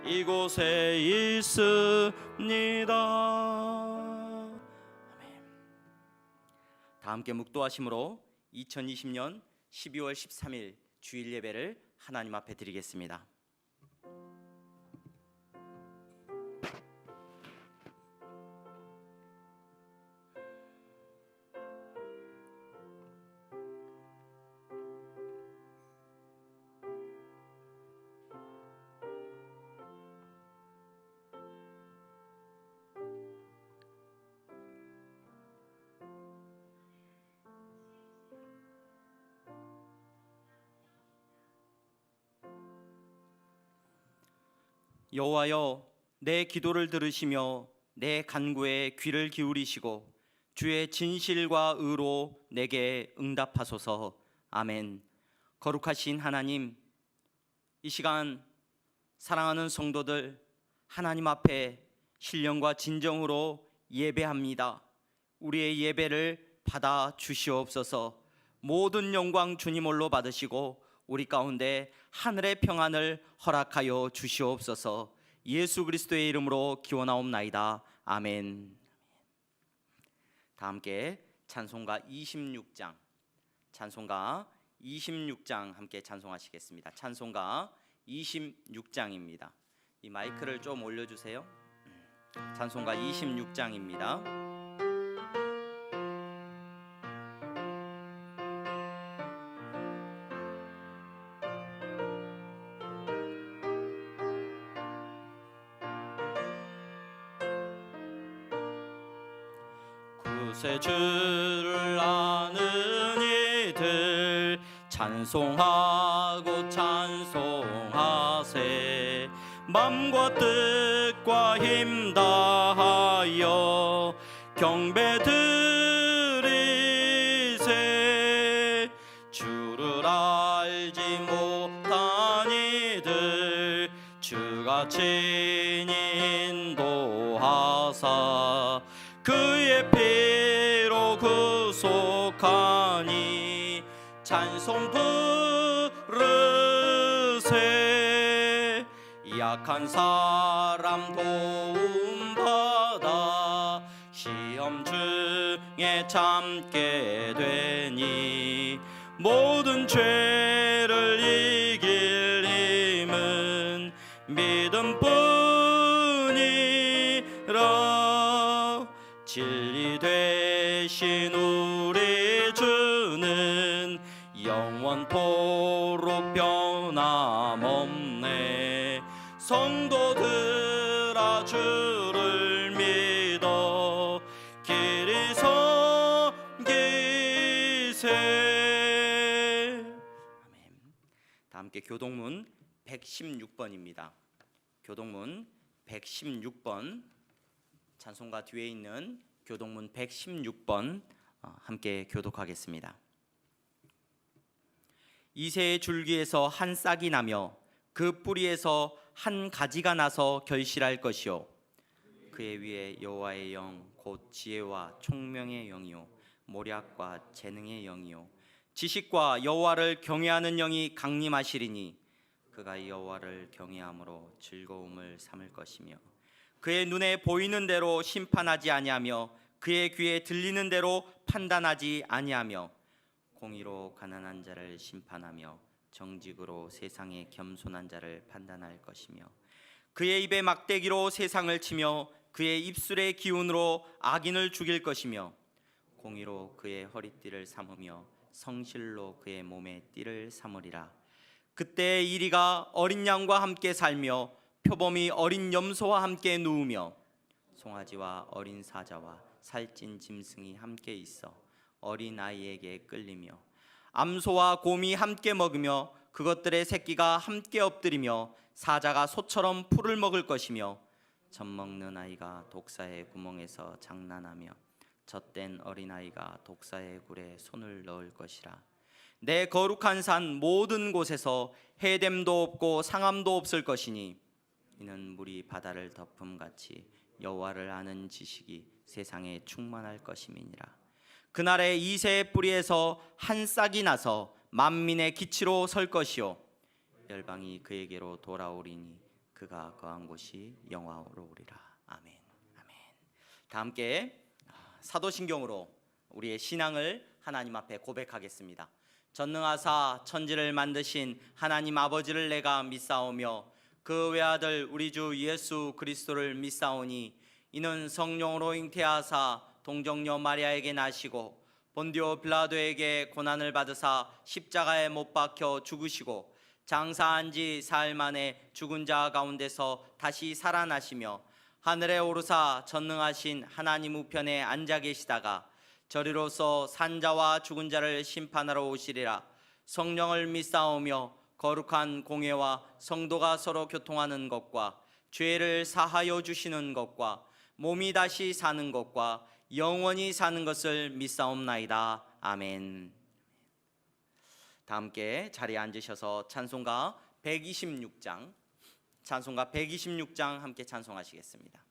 이곳에 있습니다. 아멘. 다 함께 묵도하심으로 2020년 12월 13일 주일 예배를 하나님 앞에 드리겠습니다. 여호와여, 내 기도를 들으시며 내 간구에 귀를 기울이시고 주의 진실과 의로 내게 응답하소서. 아멘. 거룩하신 하나님, 이 시간 사랑하는 성도들 하나님 앞에 신령과 진정으로 예배합니다. 우리의 예배를 받아 주시옵소서. 모든 영광 주님 홀로 받으시고 우리 가운데 하늘의 평안을 허락하여 주시옵소서. 예수 그리스도의 이름으로 기원하옵나이다. 아멘. 다 함께 찬송가 26장 함께 찬송하시겠습니다. 찬송가 26장입니다. 이 마이크를 좀 올려주세요. 찬송가 26장입니다. 구세 주를 아는 이들 찬송하고 찬송하세. 맘과 뜻과 힘 다하여 경배 드리세. 주를 알지 못한 이들 주가 친히 인도하사 그의 피로 구속하니 찬송 부르세. 약한 사람 도움받아 시험 중에 참게 되니 모든 죄를 이길 힘은 믿음뿐이라. 진리 되신 우리 주는 영원토록 변함없네. 성도들아 주를 믿어 길이 섬기세. 아멘. 다 함께 교동문 116번입니다. 교동문 116번, 찬송가 뒤에 있는 교동문 116번 함께 교독하겠습니다. 이새의 줄기에서 한 싹이 나며 그 뿌리에서 한 가지가 나서 결실할 것이요 그의 위에 여호와의 영 곧 지혜와 총명의 영이요 모략과 재능의 영이요 지식과 여호와를 경외하는 영이 강림하시리니 그가 여호와를 경외함으로 즐거움을 삼을 것이며 그의 눈에 보이는 대로 심판하지 아니하며 그의 귀에 들리는 대로 판단하지 아니하며 공의로 가난한 자를 심판하며 정직으로 세상의 겸손한 자를 판단할 것이며 그의 입에 막대기로 세상을 치며 그의 입술의 기운으로 악인을 죽일 것이며 공의로 그의 허리띠를 삼으며 성실로 그의 몸에 띠를 삼으리라. 그때 이리가 어린 양과 함께 살며 표범이 어린 염소와 함께 누우며 송아지와 어린 사자와 살찐 짐승이 함께 있어 어린 아이에게 끌리며 암소와 곰이 함께 먹으며 그것들의 새끼가 함께 엎드리며 사자가 소처럼 풀을 먹을 것이며 젖먹는 아이가 독사의 구멍에서 장난하며 젖된 어린아이가 독사의 굴에 손을 넣을 것이라. 내 거룩한 산 모든 곳에서 해됨도 없고 상함도 없을 것이니 이는 물이 바다를 덮음같이 여호와를 아는 지식이 세상에 충만할 것임이니라. 그날에 이새의 뿌리에서 한 싹이 나서 만민의 기치로 설 것이요 열방이 그에게로 돌아오리니 그가 거한 곳이 영화로우리라. 아멘. 아멘. 다 함께 사도신경으로 우리의 신앙을 하나님 앞에 고백하겠습니다. 전능하사 천지를 만드신 하나님 아버지를 내가 믿사오며 그 외아들 우리 주 예수 그리스도를 믿사오니 이는 성령으로 잉태하사 동정녀 마리아에게 나시고 본디오 빌라도에게 고난을 받으사 십자가에 못 박혀 죽으시고 장사한 지 사흘 만에 죽은 자 가운데서 다시 살아나시며 하늘에 오르사 전능하신 하나님 우편에 앉아 계시다가 저리로서 산자와 죽은 자를 심판하러 오시리라. 성령을 믿사오며 거룩한 공회와 성도가 서로 교통하는 것과 죄를 사하여 주시는 것과 몸이 다시 사는 것과 영원히 사는 것을 믿사옵나이다. 아멘. 다 함께 자리에 앉으셔서 찬송가 126장 함께 찬송하시겠습니다.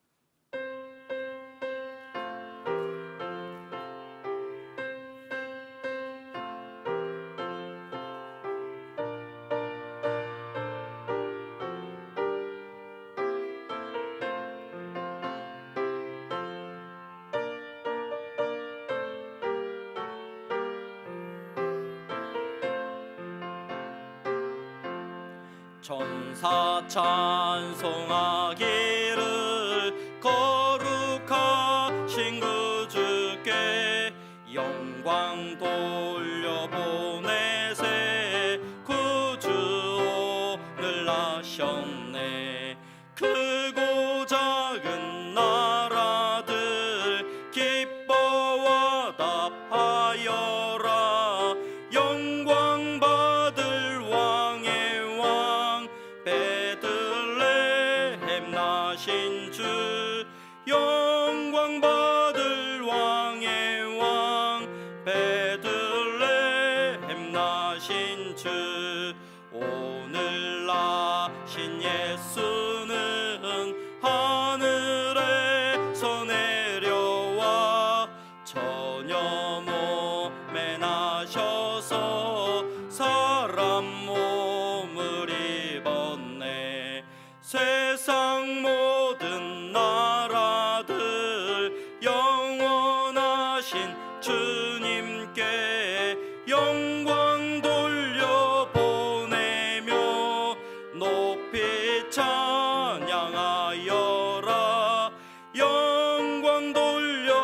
천사 찬송하기를 거룩하신 그 주께 영광 돌려보내세. 구주 오늘 나셨네. 크고 작은 나라들 기뻐와 답하여라. 영광 받을 왕의 왕 베들레헴 나신 주. 영광 받을 왕의 왕 베들레헴 나신 주. 오늘 나신 예수는 하늘에서 내려와 처녀 몸에 나셔서 사람 몸을 입었네. 세상 모든 나라들 영원하신 주님께 영광 돌려보내며 높이 찬양하여라. 영광 돌려보내며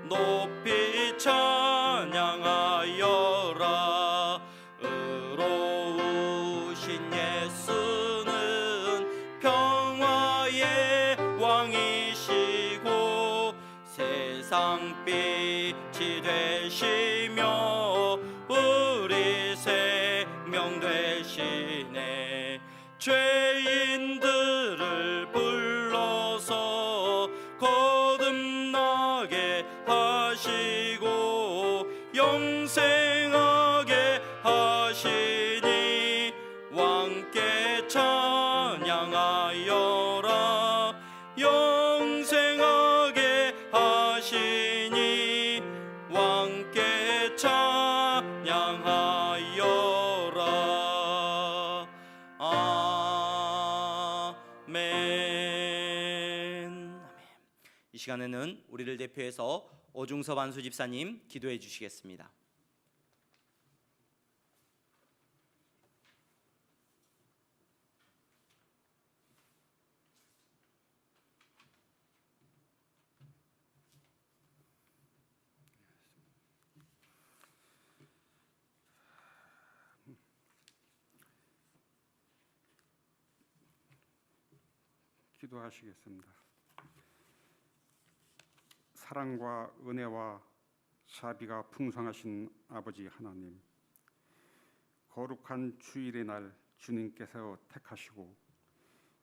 높이 찬양하여라. 의로우신 예수는 평화의 왕이시고 세상 빛이 되시며 우리 생명 되시네. 죄인들을 불러서 거듭나게 하시고 영생하게 하시니 왕께 찬양하여라. 영생하게 하시니 왕께 찬양하여라. 아멘. 이 시간에는 우리를 대표해서 오중섭 안수 집사님 기도해 주시겠습니다. 기도하시겠습니다. 사랑과 은혜와 자비가 풍성하신 아버지 하나님, 거룩한 주일의 날 주님께서 택하시고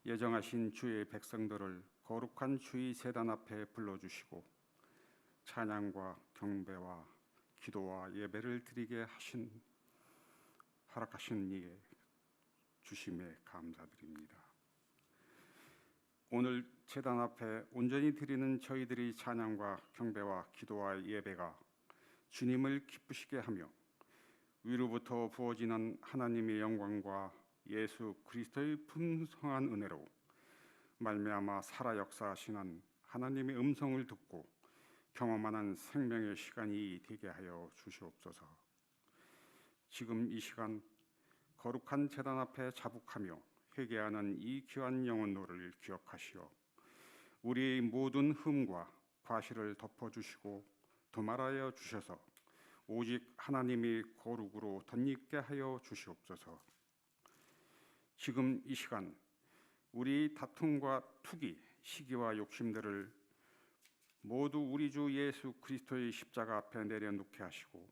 예정하신 주의 백성들을 거룩한 주의 세단 앞에 불러주시고 찬양과 경배와 기도와 예배를 드리게 허락하신 이에 주심에 감사드립니다. 오늘 제단 앞에 온전히 드리는 저희들의 찬양과 경배와 기도와 예배가 주님을 기쁘시게 하며 위로부터 부어지는 하나님의 영광과 예수 그리스도의 풍성한 은혜로 말미암아 살아 역사하시는 하나님의 음성을 듣고 경험하는 생명의 시간이 되게 하여 주시옵소서. 지금 이 시간 거룩한 제단 앞에 자복하며 회개하는 이 귀한 영혼들을 기억하시어 우리의 모든 흠과 과실을 덮어주시고 도말하여 주셔서 오직 하나님의 거룩으로 덧입게 하여 주시옵소서. 지금 이 시간 우리 다툼과 투기, 시기와 욕심들을 모두 우리 주 예수 그리스도의 십자가 앞에 내려놓게 하시고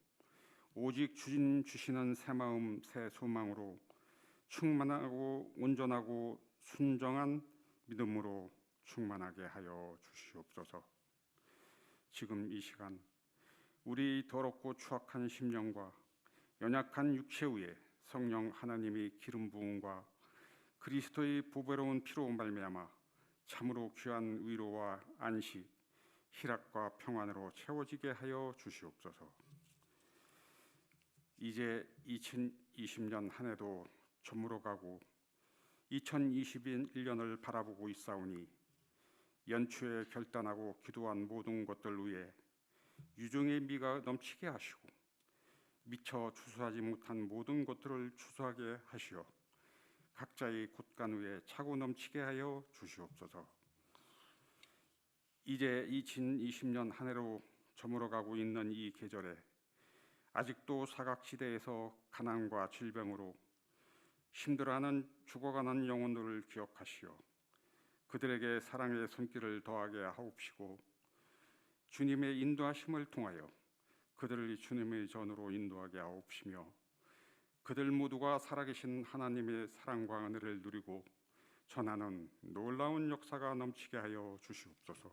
오직 주님 주시는 새 마음, 새 소망으로 충만하고 온전하고 순정한 믿음으로 충만하게 하여 주시옵소서. 지금 이 시간 우리 더럽고 추악한 심령과 연약한 육체 위에 성령 하나님의 기름 부음과 그리스도의 보배로운 피로 말미암아 참으로 귀한 위로와 안식, 희락과 평안으로 채워지게 하여 주시옵소서. 이제 2020년 한 해도 저물어가고 2021년을 바라보고 있사오니 연초에 결단하고 기도한 모든 것들 위에 유종의 미가 넘치게 하시고 미처 추수하지 못한 모든 것들을 추수하게 하시어 각자의 곳간 위에 차고 넘치게 하여 주시옵소서. 이제 2020년 한 해로 저물어가고 있는 이 계절에 아직도 사각지대에서 가난과 질병으로 힘들어하는 죽어가는 영혼들을 기억하시어 그들에게 사랑의 손길을 더하게 하옵시고 주님의 인도하심을 통하여 그들을 주님의 전으로 인도하게 하옵시며 그들 모두가 살아계신 하나님의 사랑과 은혜를 누리고 전하는 놀라운 역사가 넘치게 하여 주시옵소서.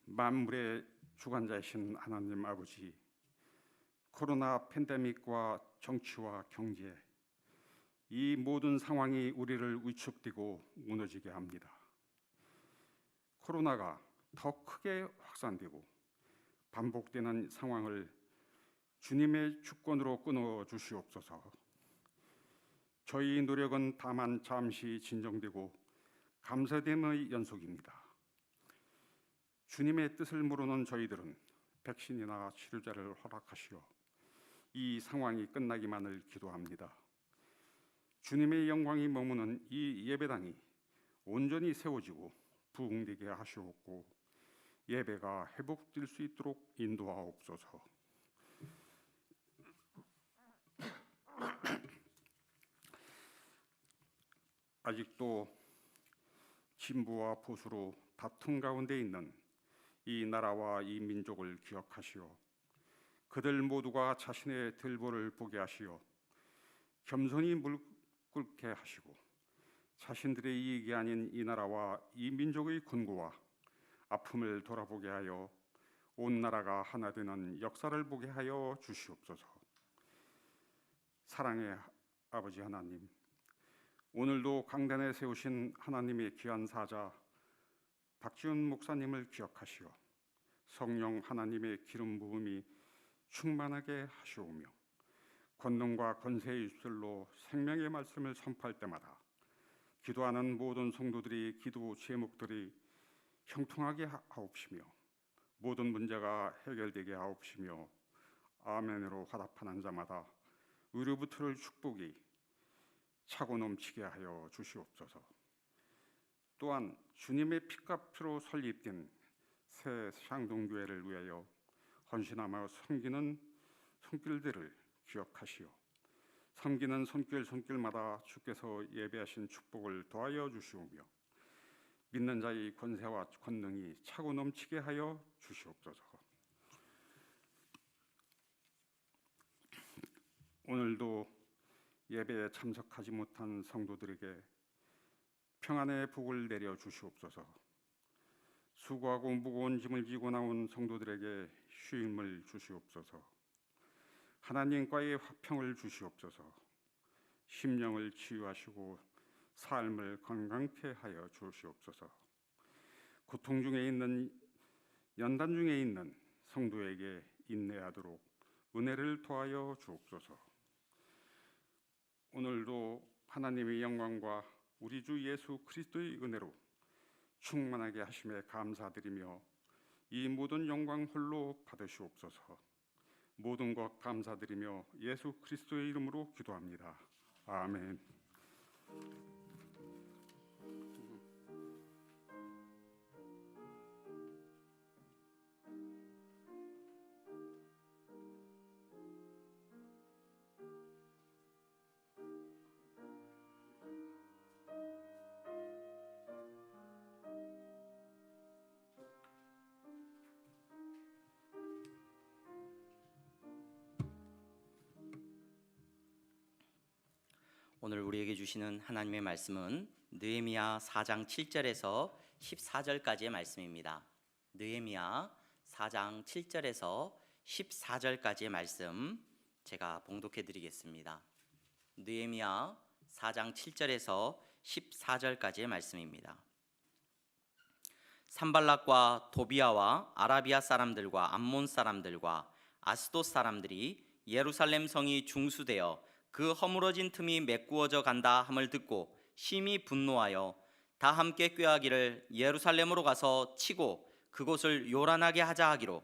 만물의 주관자이신 하나님 아버지, 코로나 팬데믹과 정치와 경제, 이 모든 상황이 우리를 위축되고 무너지게 합니다. 코로나가 더 크게 확산되고 반복되는 상황을 주님의 주권으로 끊어 주시옵소서. 저희 노력은 다만 잠시 진정되고 감사됨의 연속입니다. 주님의 뜻을 모르는 저희들은 백신이나 치료자를 허락하시어 이 상황이 끝나기만을 기도합니다. 주님의 영광이 머무는 이 예배당이 온전히 세워지고 부흥되게 하시옵고 예배가 회복될 수 있도록 인도하옵소서. 아직도 진보와 보수로 다툼 가운데 있는 이 나라와 이 민족을 기억하시어 그들 모두가 자신의 들보를 보게 하시어 겸손히 무릎 꿇게 하시고 자신들의 이익이 아닌 이 나라와 이 민족의 권고와 아픔을 돌아보게 하여 온 나라가 하나 되는 역사를 보게 하여 주시옵소서. 사랑의 아버지 하나님, 오늘도 강단에 세우신 하나님의 귀한 사자 박지훈 목사님을 기억하시어 성령 하나님의 기름 부음이 충만하게 하시오며 권능과 권세의 입술로 생명의 말씀을 선포할 때마다 기도하는 모든 성도들이 기도 제목들이 형통하게 하옵시며 모든 문제가 해결되게 하옵시며 아멘으로 화답하는 자마다 의로부터를 축복이 차고 넘치게 하여 주시옵소서. 또한 주님의 피값으로 설립된 새 샹동교회를 위하여 헌신하며 섬기는 손길들을 기억하시어 섬기는 손길마다 주께서 예배하신 축복을 더하여 주시오며 믿는 자의 권세와 권능이 차고 넘치게 하여 주시옵소서. 오늘도 예배에 참석하지 못한 성도들에게 평안의 복을 내려 주시옵소서. 수고하고 무거운 짐을 지고 나온 성도들에게 쉼을 주시옵소서. 하나님과의 화평을 주시옵소서. 심령을 치유하시고 삶을 건강케 하여 주시옵소서. 고통 중에 있는 연단 중에 있는 성도에게 인내하도록 은혜를 더하여 주옵소서. 오늘도 하나님의 영광과 우리 주 예수 그리스도의 은혜로 충만하게 하심에 감사드리며 이 모든 영광 홀로 받으시옵소서. 모든 것 감사드리며 예수 그리스도의 이름으로 기도합니다. 아멘. 오늘 우리에게 주시는 하나님의 말씀은 느헤미야 4장 7절에서 14절까지의 말씀입니다. 느헤미야 4장 7절에서 14절까지의 말씀 제가 봉독해 드리겠습니다. 느헤미야 4장 7절에서 14절까지의 말씀입니다. 산발락과 도비아와 아라비아 사람들과 암몬 사람들과 아스돗 사람들이 예루살렘 성이 중수되어 그 허물어진 틈이 메꾸어져 간다 함을 듣고 심히 분노하여 다 함께 꾀하기를 예루살렘으로 가서 치고 그곳을 요란하게 하자 하기로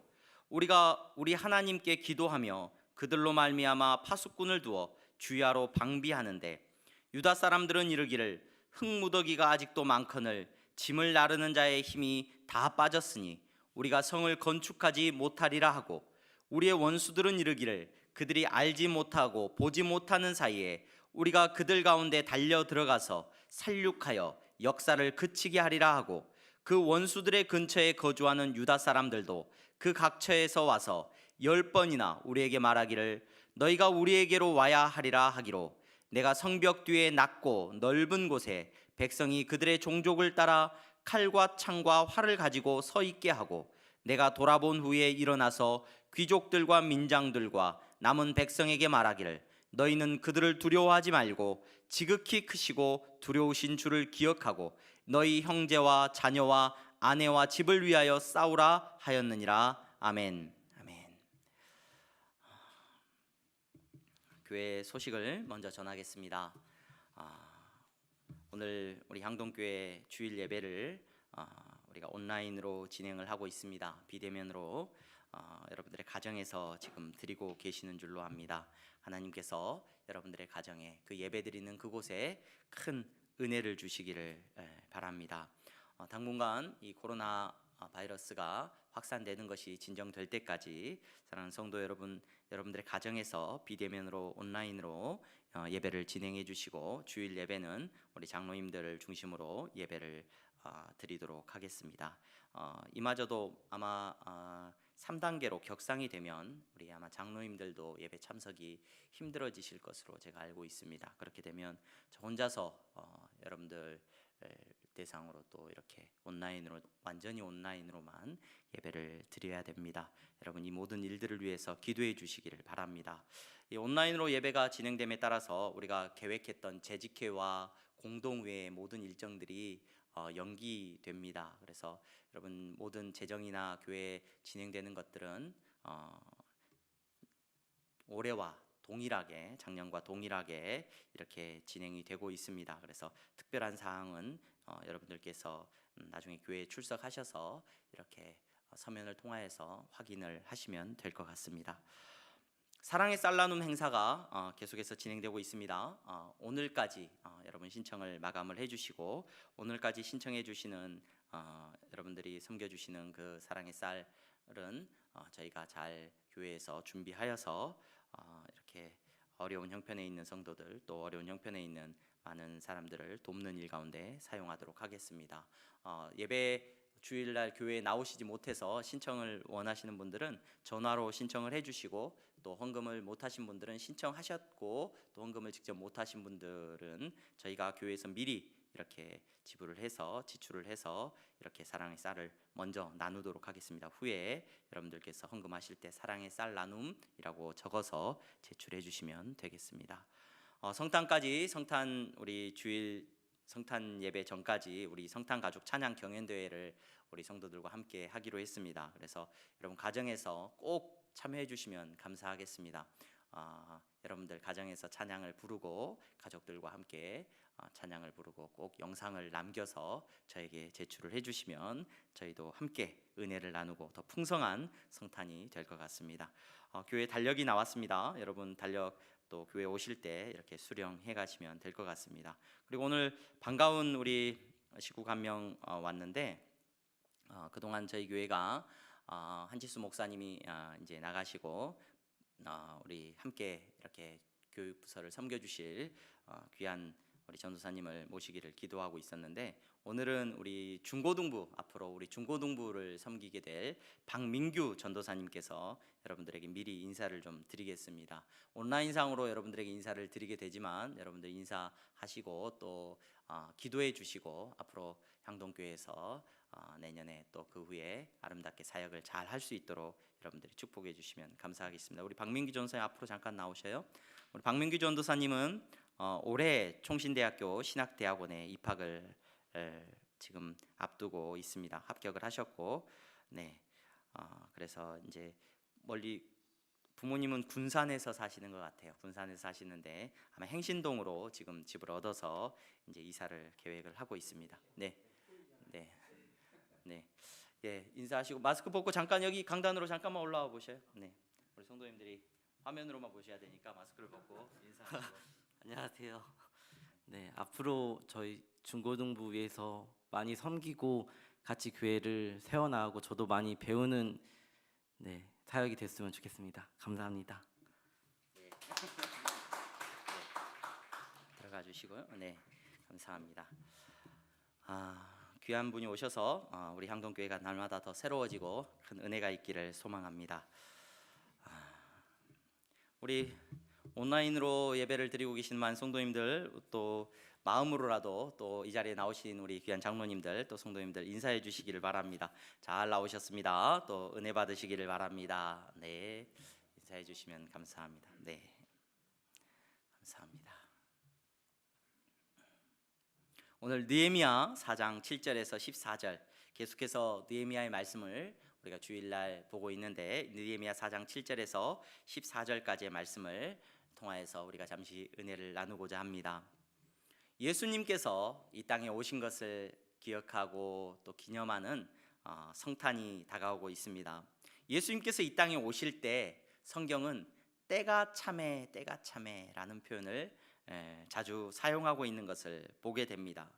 우리가 우리 하나님께 기도하며 그들로 말미암아 파수꾼을 두어 주야로 방비하는데 유다 사람들은 이르기를 흙무더기가 아직도 많거늘 짐을 나르는 자의 힘이 다 빠졌으니 우리가 성을 건축하지 못하리라 하고 우리의 원수들은 이르기를 그들이 알지 못하고 보지 못하는 사이에 우리가 그들 가운데 달려 들어가서 살육하여 역사를 그치게 하리라 하고 그 원수들의 근처에 거주하는 유다 사람들도 그 각처에서 와서 10번이나 우리에게 말하기를 너희가 우리에게로 와야 하리라 하기로 내가 성벽 뒤에 낮고 넓은 곳에 백성이 그들의 종족을 따라 칼과 창과 활을 가지고 서 있게 하고 내가 돌아본 후에 일어나서 귀족들과 민장들과 남은 백성에게 말하기를 너희는 그들을 두려워하지 말고 지극히 크시고 두려우신 주를 기억하고 너희 형제와 자녀와 아내와 집을 위하여 싸우라 하였느니라. 아멘. 아멘. 교회 소식을 먼저 전하겠습니다. 오늘 우리 향동교회 주일 예배를 우리가 온라인으로 진행을 하고 있습니다. 비대면으로 여러분들의 가정에서 지금 드리고 계시는 줄로 압니다. 하나님께서 여러분들의 가정에 그 예배 드리는 그곳에 큰 은혜를 주시기를 바랍니다. 당분간 이 코로나 바이러스가 확산되는 것이 진정될 때까지 사랑하는 성도 여러분, 여러분들의 가정에서 비대면으로 온라인으로 예배를 진행해 주시고 주일 예배는 우리 장로님들을 중심으로 예배를 드리도록 하겠습니다. 이마저도 아마 3단계로 격상이 되면 우리 아마 장로님들도 예배 참석이 힘들어지실 것으로 제가 알고 있습니다. 그렇게 되면 저 혼자서 여러분들 대상으로 또 이렇게 온라인으로 완전히 온라인으로만 예배를 드려야 됩니다. 여러분 이 모든 일들을 위해서 기도해 주시기를 바랍니다. 이 온라인으로 예배가 진행됨에 따라서 우리가 계획했던 재직회와 공동회의 모든 일정들이 연기됩니다. 그래서 여러분 모든 재정이나 교회에 진행되는 것들은 올해와 동일하게 작년과 동일하게 이렇게 진행이 되고 있습니다. 그래서 특별한 사항은 여러분들께서 나중에 교회에 출석하셔서 이렇게 서면을 통하여서 확인을 하시면 될 것 같습니다. 사랑의 쌀 나눔 행사가 계속해서 진행되고 있습니다. 오늘까지 여러분 신청을 마감을 해주시고 오늘까지 신청해 주시는 여러분들이 섬겨주시는 그 사랑의 쌀은 저희가 잘 교회에서 준비하여서 이렇게 어려운 형편에 있는 성도들 또 어려운 형편에 있는 많은 사람들을 돕는 일 가운데 사용하도록 하겠습니다. 예배 주일날 교회에 나오시지 못해서 신청을 원하시는 분들은 전화로 신청을 해주시고 또 헌금을 못하신 분들은 신청하셨고 또 헌금을 직접 못하신 분들은 저희가 교회에서 미리 이렇게 지출을 해서 이렇게 사랑의 쌀을 먼저 나누도록 하겠습니다. 후에 여러분들께서 헌금하실 때 사랑의 쌀 나눔이라고 적어서 제출해 주시면 되겠습니다. 성탄까지 우리 주일 성탄 예배 전까지 우리 성탄 가족 찬양 경연 대회를 우리 성도들과 함께 하기로 했습니다. 그래서 여러분 가정에서 꼭 참여해 주시면 감사하겠습니다. 여러분들 가정에서 찬양을 부르고 가족들과 함께 찬양을 부르고 꼭 영상을 남겨서 저에게 제출을 해주시면 저희도 함께 은혜를 나누고 더 풍성한 성탄이 될 것 같습니다. 교회 달력이 나왔습니다. 여러분 달력 또 교회 오실 때 이렇게 수령해 가시면 될 것 같습니다. 그리고 오늘 반가운 우리 식구 한 명 왔는데 그동안 저희 교회가 한지수 목사님이 이제 나가시고 우리 함께 이렇게 교육부서를 섬겨주실 귀한 우리 전도사님을 모시기를 기도하고 있었는데 오늘은 우리 중고등부 앞으로 우리 중고등부를 섬기게 될 박민규 전도사님께서 여러분들에게 미리 인사를 좀 드리겠습니다. 온라인상으로 여러분들에게 인사를 드리게 되지만 여러분들 인사하시고 또 기도해 주시고 앞으로 향동교회에서 내년에 또 그 후에 아름답게 사역을 잘 할 수 있도록 여러분들이 축복해 주시면 감사하겠습니다. 우리 박민규 전도사님 앞으로 잠깐 나오셔요. 우리 박민규 전도사님은 올해 총신대학교 신학대학원에 입학을 지금 앞두고 있습니다. 합격을 하셨고, 네, 그래서 이제 멀리 부모님은 군산에서 사시는 것 같아요. 군산에서 사시는데 아마 행신동으로 지금 집을 얻어서 이제 이사를 계획을 하고 있습니다. 네, 네, 네, 예, 인사하시고 마스크 벗고 잠깐 여기 강단으로 잠깐만 올라와 보셔요. 네, 우리 성도님들이 화면으로만 보셔야 되니까 마스크를 벗고 인사하시고. 안녕하세요. 네, 앞으로 저희 중고등부에서 많이 섬기고 같이 교회를 세워나가고 저도 많이 배우는 사역이 됐으면 좋겠습니다. 감사합니다. 네. 들어가 주시고요. 네, 감사합니다. 귀한 분이 오셔서 우리 향동교회가 날마다 더 새로워지고 큰 은혜가 있기를 소망합니다. 우리 온라인으로 예배를 드리고 계신 많은 성도님들 또 마음으로라도 또 이 자리에 나오신 우리 귀한 장로님들 또 성도님들 인사해 주시기를 바랍니다. 잘 나오셨습니다. 또 은혜 받으시기를 바랍니다. 네, 인사해 주시면 감사합니다. 네, 감사합니다. 오늘 느헤미야 4장 7절에서 14절 계속해서 느헤미야의 말씀을 우리가 주일날 보고 있는데 느헤미야 4장 7절에서 14절까지의 말씀을 통하여서 우리가 잠시 은혜를 나누고자 합니다. 예수님께서 이 땅에 오신 것을 기억하고 또 기념하는 성탄이 다가오고 있습니다. 예수님께서 이 땅에 오실 때 성경은 때가 참해 때가 참해라는 표현을 자주 사용하고 있는 것을 보게 됩니다.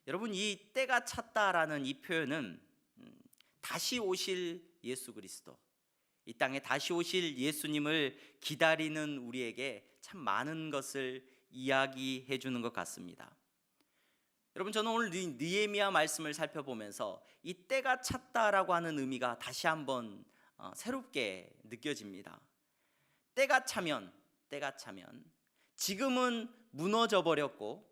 여러분 이 때가 찼다라는 이 표현은 다시 오실 예수 그리스도 이 땅에 다시 오실 예수님을 기다리는 우리에게 참 많은 것을 이야기해 주는 것 같습니다. 여러분 저는 오늘 느헤미야 말씀을 살펴보면서 이 때가 찼다라고 하는 의미가 다시 한번 새롭게 느껴집니다. 때가 차면 지금은 무너져 버렸고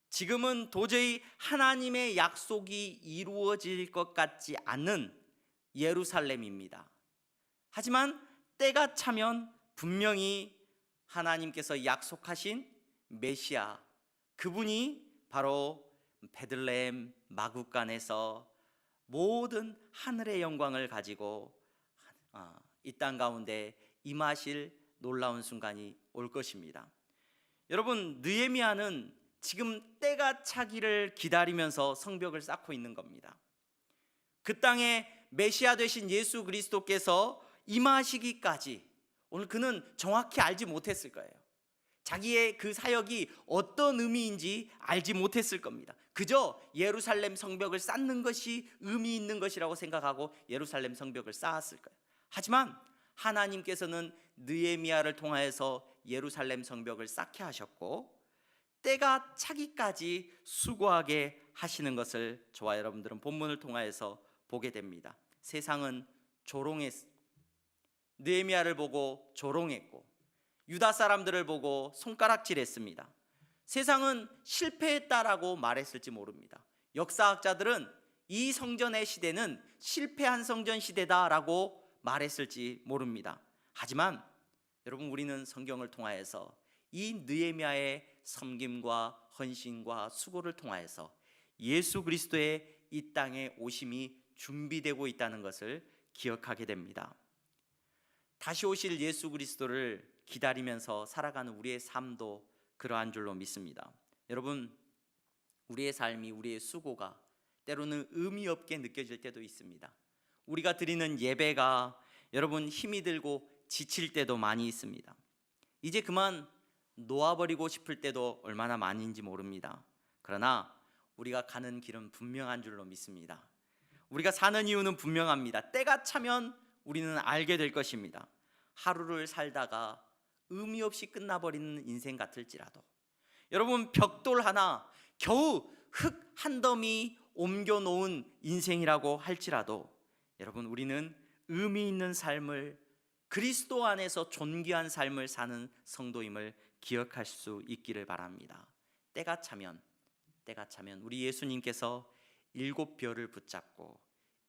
지금은 도저히 하나님의 약속이 이루어질 것 같지 않는 예루살렘입니다. 하지만 때가 차면 분명히 하나님께서 약속하신 메시아 그분이 바로 베들레헴 마구간에서 모든 하늘의 영광을 가지고 이 땅 가운데 임하실 놀라운 순간이 올 것입니다. 여러분 느헤미야는 지금 때가 차기를 기다리면서 성벽을 쌓고 있는 겁니다. 그 땅에 메시아 되신 예수 그리스도께서 임하시기까지 오늘 그는 정확히 알지 못했을 거예요. 자기의 그 사역이 어떤 의미인지 알지 못했을 겁니다. 그저 예루살렘 성벽을 쌓는 것이 의미 있는 것이라고 생각하고 예루살렘 성벽을 쌓았을 거예요. 하지만 하나님께서는 느헤미야를 통하여서 예루살렘 성벽을 쌓게 하셨고 때가 차기까지 수고하게 하시는 것을 저와 여러분들은 본문을 통하여서 보게 됩니다. 세상은 조롱했습니다. 느헤미야를 보고 조롱했고 유다 사람들을 보고 손가락질했습니다. 세상은 실패했다라고 말했을지 모릅니다. 역사학자들은 이 성전의 시대는 실패한 성전 시대다라고 말했을지 모릅니다. 하지만 여러분 우리는 성경을 통하여서 이 느헤미야의 섬김과 헌신과 수고를 통하여서 예수 그리스도의 이 땅에 오심이 준비되고 있다는 것을 기억하게 됩니다. 다시 오실 예수 그리스도를 기다리면서 살아가는 우리의 삶도 그러한 줄로 믿습니다. 여러분, 우리의 삶이, 우리의 수고가 때로는 의미 없게 느껴질 때도 있습니다. 우리가 드리는 예배가 여러분 힘이 들고 지칠 때도 많이 있습니다. 이제 그만 놓아버리고 싶을 때도 얼마나 많은지 모릅니다. 그러나 우리가 가는 길은 분명한 줄로 믿습니다. 우리가 사는 이유는 분명합니다. 때가 차면 우리는 알게 될 것입니다. 하루를 살다가 의미 없이 끝나버리는 인생 같을지라도, 여러분, 벽돌 하나, 겨우 흙 한 더미 옮겨놓은 인생이라고 할지라도, 여러분, 우리는 의미 있는 삶을, 그리스도 안에서 존귀한 삶을 사는 성도임을 기억할 수 있기를 바랍니다. 때가 차면 우리 예수님께서 7별을 붙잡고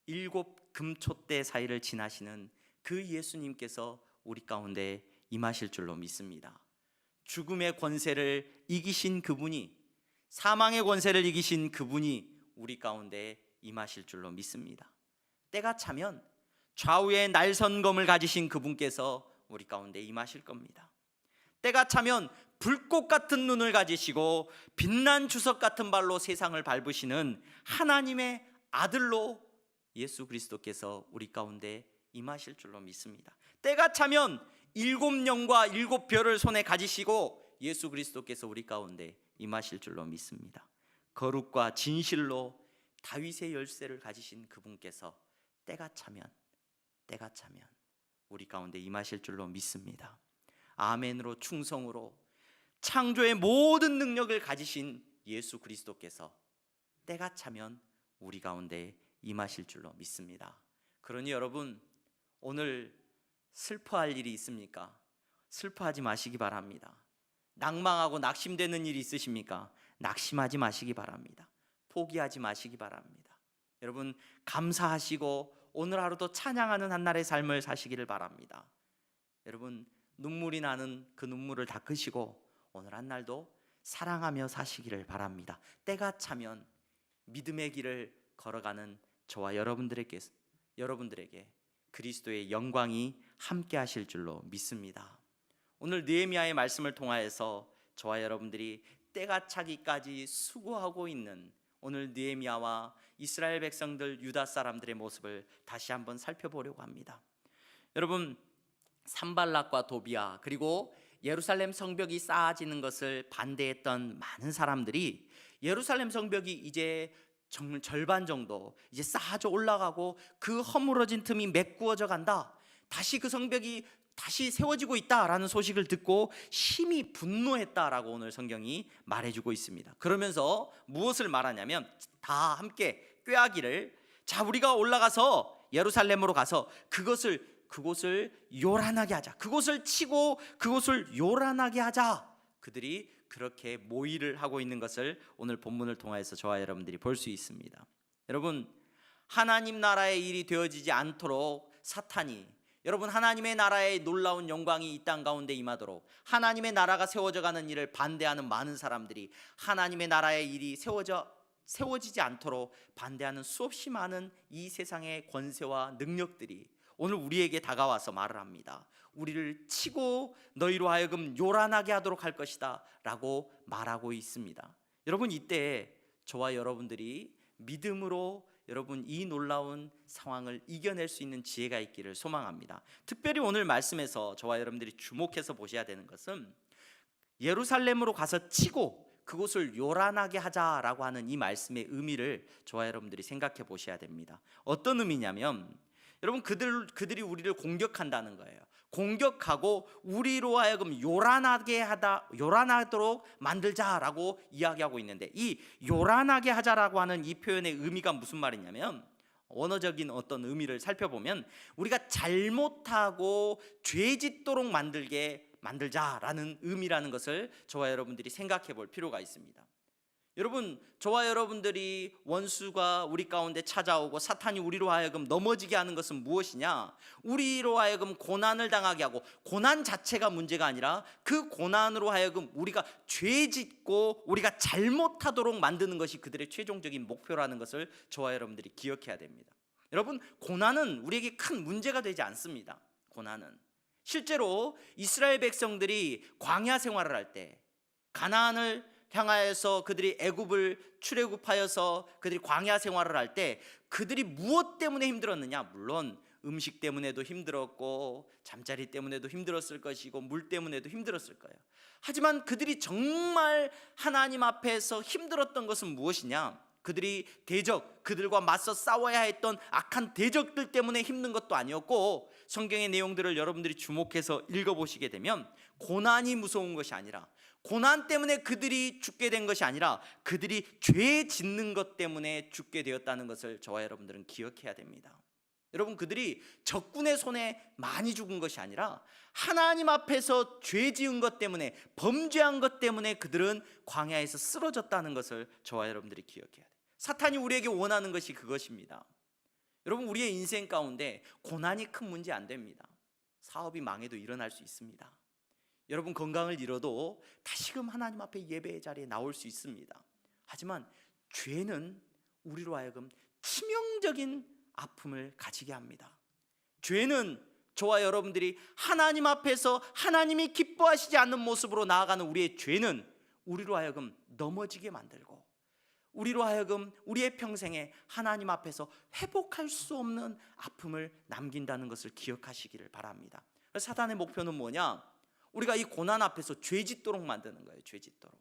7 금초대 사이를 지나시는 그 예수님께서 우리 가운데 임하실 줄로 믿습니다. 죽음의 권세를 이기신 그분이, 사망의 권세를 이기신 그분이 우리 가운데 임하실 줄로 믿습니다. 때가 차면 좌우에 날선검을 가지신 그분께서 우리 가운데 임하실 겁니다. 때가 차면 불꽃 같은 눈을 가지시고 빛난 주석 같은 발로 세상을 밟으시는 하나님의 아들로 예수 그리스도께서 우리 가운데 임하실 줄로 믿습니다. 때가 차면 7영과 7별을 손에 가지시고 예수 그리스도께서 우리 가운데 임하실 줄로 믿습니다. 거룩과 진실로 다윗의 열쇠를 가지신 그분께서 때가 차면 우리 가운데 임하실 줄로 믿습니다. 아멘으로, 충성으로 창조의 모든 능력을 가지신 예수 그리스도께서 때가 차면 우리 가운데 임하실 줄로 믿습니다. 그러니 여러분, 오늘 슬퍼할 일이 있습니까? 슬퍼하지 마시기 바랍니다. 낭망하고 낙심되는 일이 있으십니까? 낙심하지 마시기 바랍니다. 포기하지 마시기 바랍니다. 여러분, 감사하시고 오늘 하루도 찬양하는 한날의 삶을 사시기를 바랍니다. 여러분, 눈물이 나는 그 눈물을 닦으시고 오늘 한날도 사랑하며 사시기를 바랍니다. 때가 차면 믿음의 길을 걸어가는 저와 여러분들에게 그리스도의 영광이 함께 하실 줄로 믿습니다. 오늘 느헤미야의 말씀을 통하여서 저와 여러분들이 때가 차기까지 수고하고 있는 오늘 느헤미야와 이스라엘 백성들, 유다 사람들의 모습을 다시 한번 살펴보려고 합니다. 여러분, 산발락과 도비야, 그리고 예루살렘 성벽이 쌓아지는 것을 반대했던 많은 사람들이 예루살렘 성벽이 이제 절반 정도 이제 쌓아져 올라가고 그 허물어진 틈이 메꾸어져 간다, 다시 그 성벽이 다시 세워지고 있다라는 소식을 듣고 심히 분노했다라고 오늘 성경이 말해주고 있습니다. 그러면서 무엇을 말하냐면, 다 함께 꾀하기를, 자, 우리가 올라가서 예루살렘으로 가서 그곳을 요란하게 하자, 그곳을 치고 그곳을 요란하게 하자. 그들이 그렇게 모의를 하고 있는 것을 오늘 본문을 통해서 저와 여러분들이 볼 수 있습니다. 여러분, 하나님 나라의 일이 되어지지 않도록 사탄이, 여러분, 하나님의 나라의 놀라운 영광이 이 땅 가운데 임하도록 하나님의 나라가 세워져 가는 일을 반대하는 많은 사람들이, 하나님의 나라의 일이 세워지지 않도록 반대하는 수없이 많은 이 세상의 권세와 능력들이 오늘 우리에게 다가와서 말을 합니다. 우리를 치고 너희로 하여금 요란하게 하도록 할 것이다 라고 말하고 있습니다. 여러분, 이때 저와 여러분들이 믿음으로 여러분 이 놀라운 상황을 이겨낼 수 있는 지혜가 있기를 소망합니다. 특별히 오늘 말씀에서 저와 여러분들이 주목해서 보셔야 되는 것은 예루살렘으로 가서 치고 그곳을 요란하게 하자라고 하는 이 말씀의 의미를 저와 여러분들이 생각해 보셔야 됩니다. 어떤 의미냐면, 여러분, 그들이 우리를 공격한다는 거예요. 공격하고 우리로 하여금 요란하도록 만들자라고 이야기하고 있는데, 이 요란하게 하자라고 하는 이 표현의 의미가 무슨 말이냐면, 원어적인 어떤 의미를 살펴보면 우리가 잘못하고 죄짓도록 만들자라는 의미라는 것을 저와 여러분들이 생각해 볼 필요가 있습니다. 여러분, 저와 여러분들이 원수가 우리 가운데 찾아오고 사탄이 우리로 하여금 넘어지게 하는 것은 무엇이냐? 우리로 하여금 고난을 당하게 하고, 고난 자체가 문제가 아니라 그 고난으로 하여금 우리가 죄짓고 우리가 잘못하도록 만드는 것이 그들의 최종적인 목표라는 것을 저와 여러분들이 기억해야 됩니다. 여러분, 고난은 우리에게 큰 문제가 되지 않습니다. 고난은 실제로 이스라엘 백성들이 광야 생활을 할 때, 가나안을 향하여서 그들이 애굽을 출애굽하여서 그들이 광야 생활을 할 때 그들이 무엇 때문에 힘들었느냐? 물론 음식 때문에도 힘들었고 잠자리 때문에도 힘들었을 것이고 물 때문에도 힘들었을 거예요. 하지만 그들이 정말 하나님 앞에서 힘들었던 것은 무엇이냐? 그들이 그들과 맞서 싸워야 했던 악한 대적들 때문에 힘든 것도 아니었고, 성경의 내용들을 여러분들이 주목해서 읽어보시게 되면 고난이 무서운 것이 아니라, 고난 때문에 그들이 죽게 된 것이 아니라 그들이 죄 짓는 것 때문에 죽게 되었다는 것을 저와 여러분들은 기억해야 됩니다. 여러분, 그들이 적군의 손에 많이 죽은 것이 아니라 하나님 앞에서 죄 지은 것 때문에, 범죄한 것 때문에 그들은 광야에서 쓰러졌다는 것을 저와 여러분들이 기억해야 돼요. 사탄이 우리에게 원하는 것이 그것입니다. 여러분, 우리의 인생 가운데 고난이 큰 문제 안 됩니다. 사업이 망해도 일어날 수 있습니다. 여러분, 건강을 잃어도 다시금 하나님 앞에 예배의 자리에 나올 수 있습니다. 하지만 죄는 우리로 하여금 치명적인 아픔을 가지게 합니다. 죄는 저와 여러분들이 하나님 앞에서 하나님이 기뻐하시지 않는 모습으로 나아가는 우리의 죄는 우리로 하여금 넘어지게 만들고, 우리로 하여금 우리의 평생에 하나님 앞에서 회복할 수 없는 아픔을 남긴다는 것을 기억하시기를 바랍니다. 사단의 목표는 뭐냐? 우리가 이 고난 앞에서 죄 짓도록 만드는 거예요. 죄 짓도록.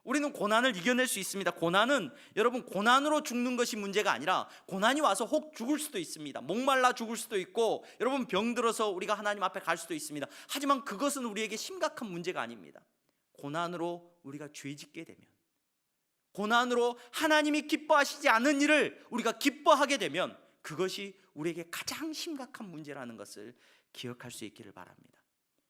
우리는 고난을 이겨낼 수 있습니다. 고난은, 여러분, 고난으로 죽는 것이 문제가 아니라 고난이 와서 혹 죽을 수도 있습니다. 목말라 죽을 수도 있고, 여러분, 병들어서 우리가 하나님 앞에 갈 수도 있습니다. 하지만 그것은 우리에게 심각한 문제가 아닙니다. 고난으로 우리가 죄 짓게 되면, 고난으로 하나님이 기뻐하시지 않는 일을 우리가 기뻐하게 되면 그것이 우리에게 가장 심각한 문제라는 것을 기억할 수 있기를 바랍니다.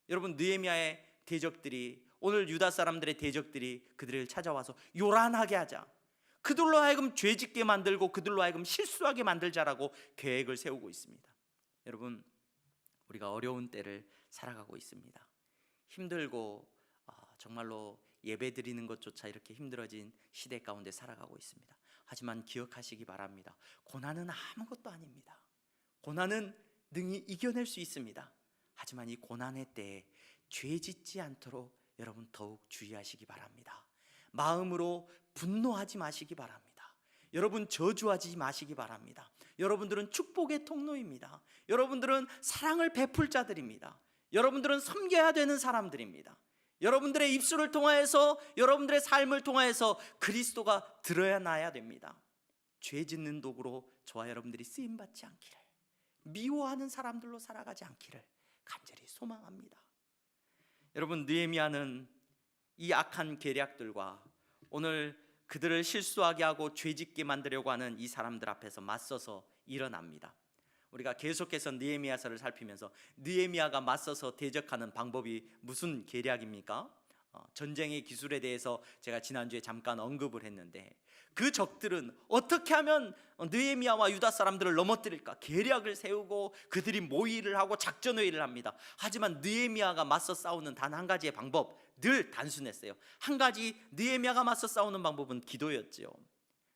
여러분, 느헤미야의 대적들이, 오늘 유다 사람들의 대적들이 그들을 찾아와서 요란하게 하자, 그들로 하여금 죄짓게 만들고 그들로 하여금 실수하게 만들자라고 계획을 세우고 있습니다. 여러분, 우리가 어려운 때를 살아가고 있습니다. 힘들고 정말로 예배 드리는 것조차 이렇게 힘들어진 시대 가운데 살아가고 있습니다. 하지만 기억하시기 바랍니다. 고난은 아무것도 아닙니다. 고난은 능히 이겨낼 수 있습니다. 하지만 이 고난의 때에 죄 짓지 않도록 여러분 더욱 주의하시기 바랍니다. 마음으로 분노하지 마시기 바랍니다. 여러분, 저주하지 마시기 바랍니다. 여러분들은 축복의 통로입니다. 여러분들은 사랑을 베풀 자들입니다. 여러분들은 섬겨야 되는 사람들입니다. 여러분들의 입술을 통하여서, 여러분들의 삶을 통하여서 그리스도가 드러나야 됩니다. 죄 짓는 도구로 저와 여러분들이 쓰임받지 않기를, 미워하는 사람들로 살아가지 않기를 간절히 소망합니다. 여러분, 느헤미야는 이 악한 계략들과 오늘 그들을 실수하게 하고 죄짓게 만들려고 하는 이 사람들 앞에서 맞서서 일어납니다. 우리가 계속해서 느헤미야서를 살피면서 느헤미야가 맞서서 대적하는 방법이 무슨 계략입니까? 전쟁의 기술에 대해서 제가 지난주에 잠깐 언급을 했는데, 그 적들은 어떻게 하면 느헤미야와 유다 사람들을 넘어뜨릴까 계략을 세우고 그들이 모의를 하고 작전회의를 합니다. 하지만 느헤미야가 맞서 싸우는 단 한 가지의 방법, 늘 단순했어요. 한 가지, 느헤미야가 맞서 싸우는 방법은 기도였죠.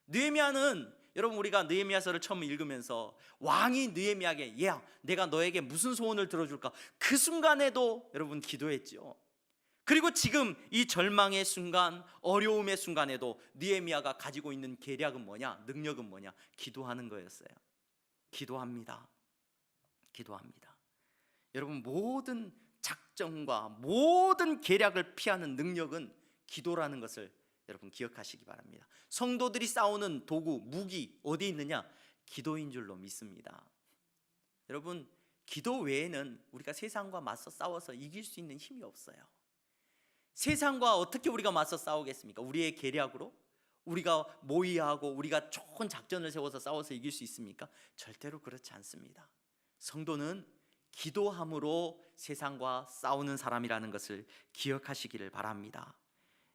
느헤미야는, 여러분, 우리가 느헤미야서를 처음 읽으면서 왕이 느헤미야에게, 야, 내가 너에게 무슨 소원을 들어줄까? 그 순간에도 여러분 기도했죠. 그리고 지금 이 절망의 순간, 어려움의 순간에도 느헤미야가 가지고 있는 계략은 뭐냐? 능력은 뭐냐? 기도하는 거였어요. 기도합니다. 기도합니다. 여러분, 모든 작전과 모든 계략을 피하는 능력은 기도라는 것을 여러분 기억하시기 바랍니다. 성도들이 싸우는 도구, 무기 어디 있느냐? 기도인 줄로 믿습니다. 여러분, 기도 외에는 우리가 세상과 맞서 싸워서 이길 수 있는 힘이 없어요. 세상과 어떻게 우리가 맞서 싸우겠습니까? 우리의 계략으로? 우리가 모의하고 우리가 좋은 작전을 세워서 싸워서 이길 수 있습니까? 절대로 그렇지 않습니다. 성도는 기도함으로 세상과 싸우는 사람이라는 것을 기억하시기를 바랍니다.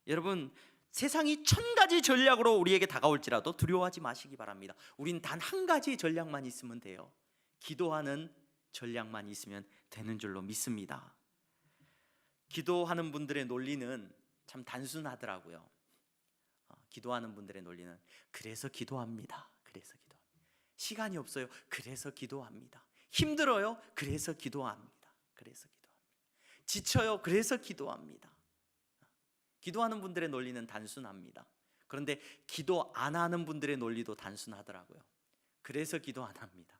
여러분, 세상이 1000가지 전략으로 우리에게 다가올지라도 두려워하지 마시기 바랍니다. 우린 단 한 가지 전략만 있으면 돼요. 기도하는 전략만 있으면 되는 줄로 믿습니다. 기도하는 분들의 논리는 참 단순하더라고요. 기도하는 분들의 논리는, 그래서 기도합니다. 그래서 기도합니다. 시간이 없어요. 그래서 기도합니다. 힘들어요. 그래서 기도합니다. 그래서 기도합니다. 지쳐요. 그래서 기도합니다. 기도하는 분들의 논리는 단순합니다. 그런데 기도 안 하는 분들의 논리도 단순하더라고요. 그래서 기도 안 합니다.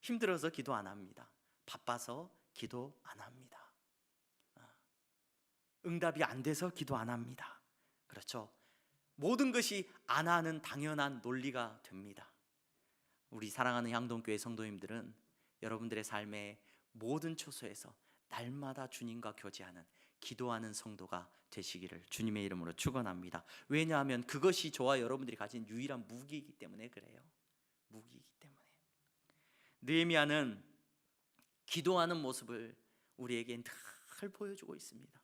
힘들어서 기도 안 합니다. 바빠서 기도 안 합니다. 응답이 안 돼서 기도 안 합니다. 그렇죠? 모든 것이 안 하는 당연한 논리가 됩니다. 우리 사랑하는 향동교회 성도님들은 여러분들의 삶의 모든 초소에서 날마다 주님과 교제하는 기도하는 성도가 되시기를 주님의 이름으로 축원합니다. 왜냐하면 그것이 저와 여러분들이 가진 유일한 무기이기 때문에 그래요. 무기이기 때문에. 느헤미야는 기도하는 모습을 우리에게 늘 보여주고 있습니다.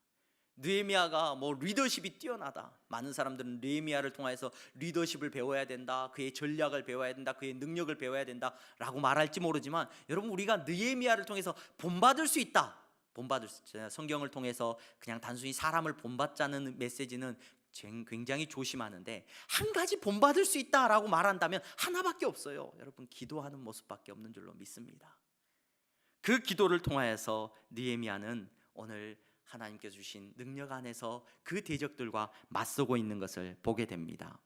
느헤미야가 리더십이 뛰어나다. 많은 사람들은 느헤미야를 통해서 리더십을 배워야 된다, 그의 전략을 배워야 된다, 그의 능력을 배워야 된다라고 말할지 모르지만, 여러분, 우리가 느헤미야를 통해서 본받을 수 있다. 본받을 수 있다. 성경을 통해서 그냥 단순히 사람을 본받자는 메시지는 굉장히 조심하는데, 한 가지 본받을 수 있다라고 말한다면 하나밖에 없어요. 여러분, 기도하는 모습밖에 없는 줄로 믿습니다. 그 기도를 통하여서 느헤미야는 오늘 하나님께서 주신 능력 안에서 그 대적들과 맞서고 있는 것을 보게 됩니다.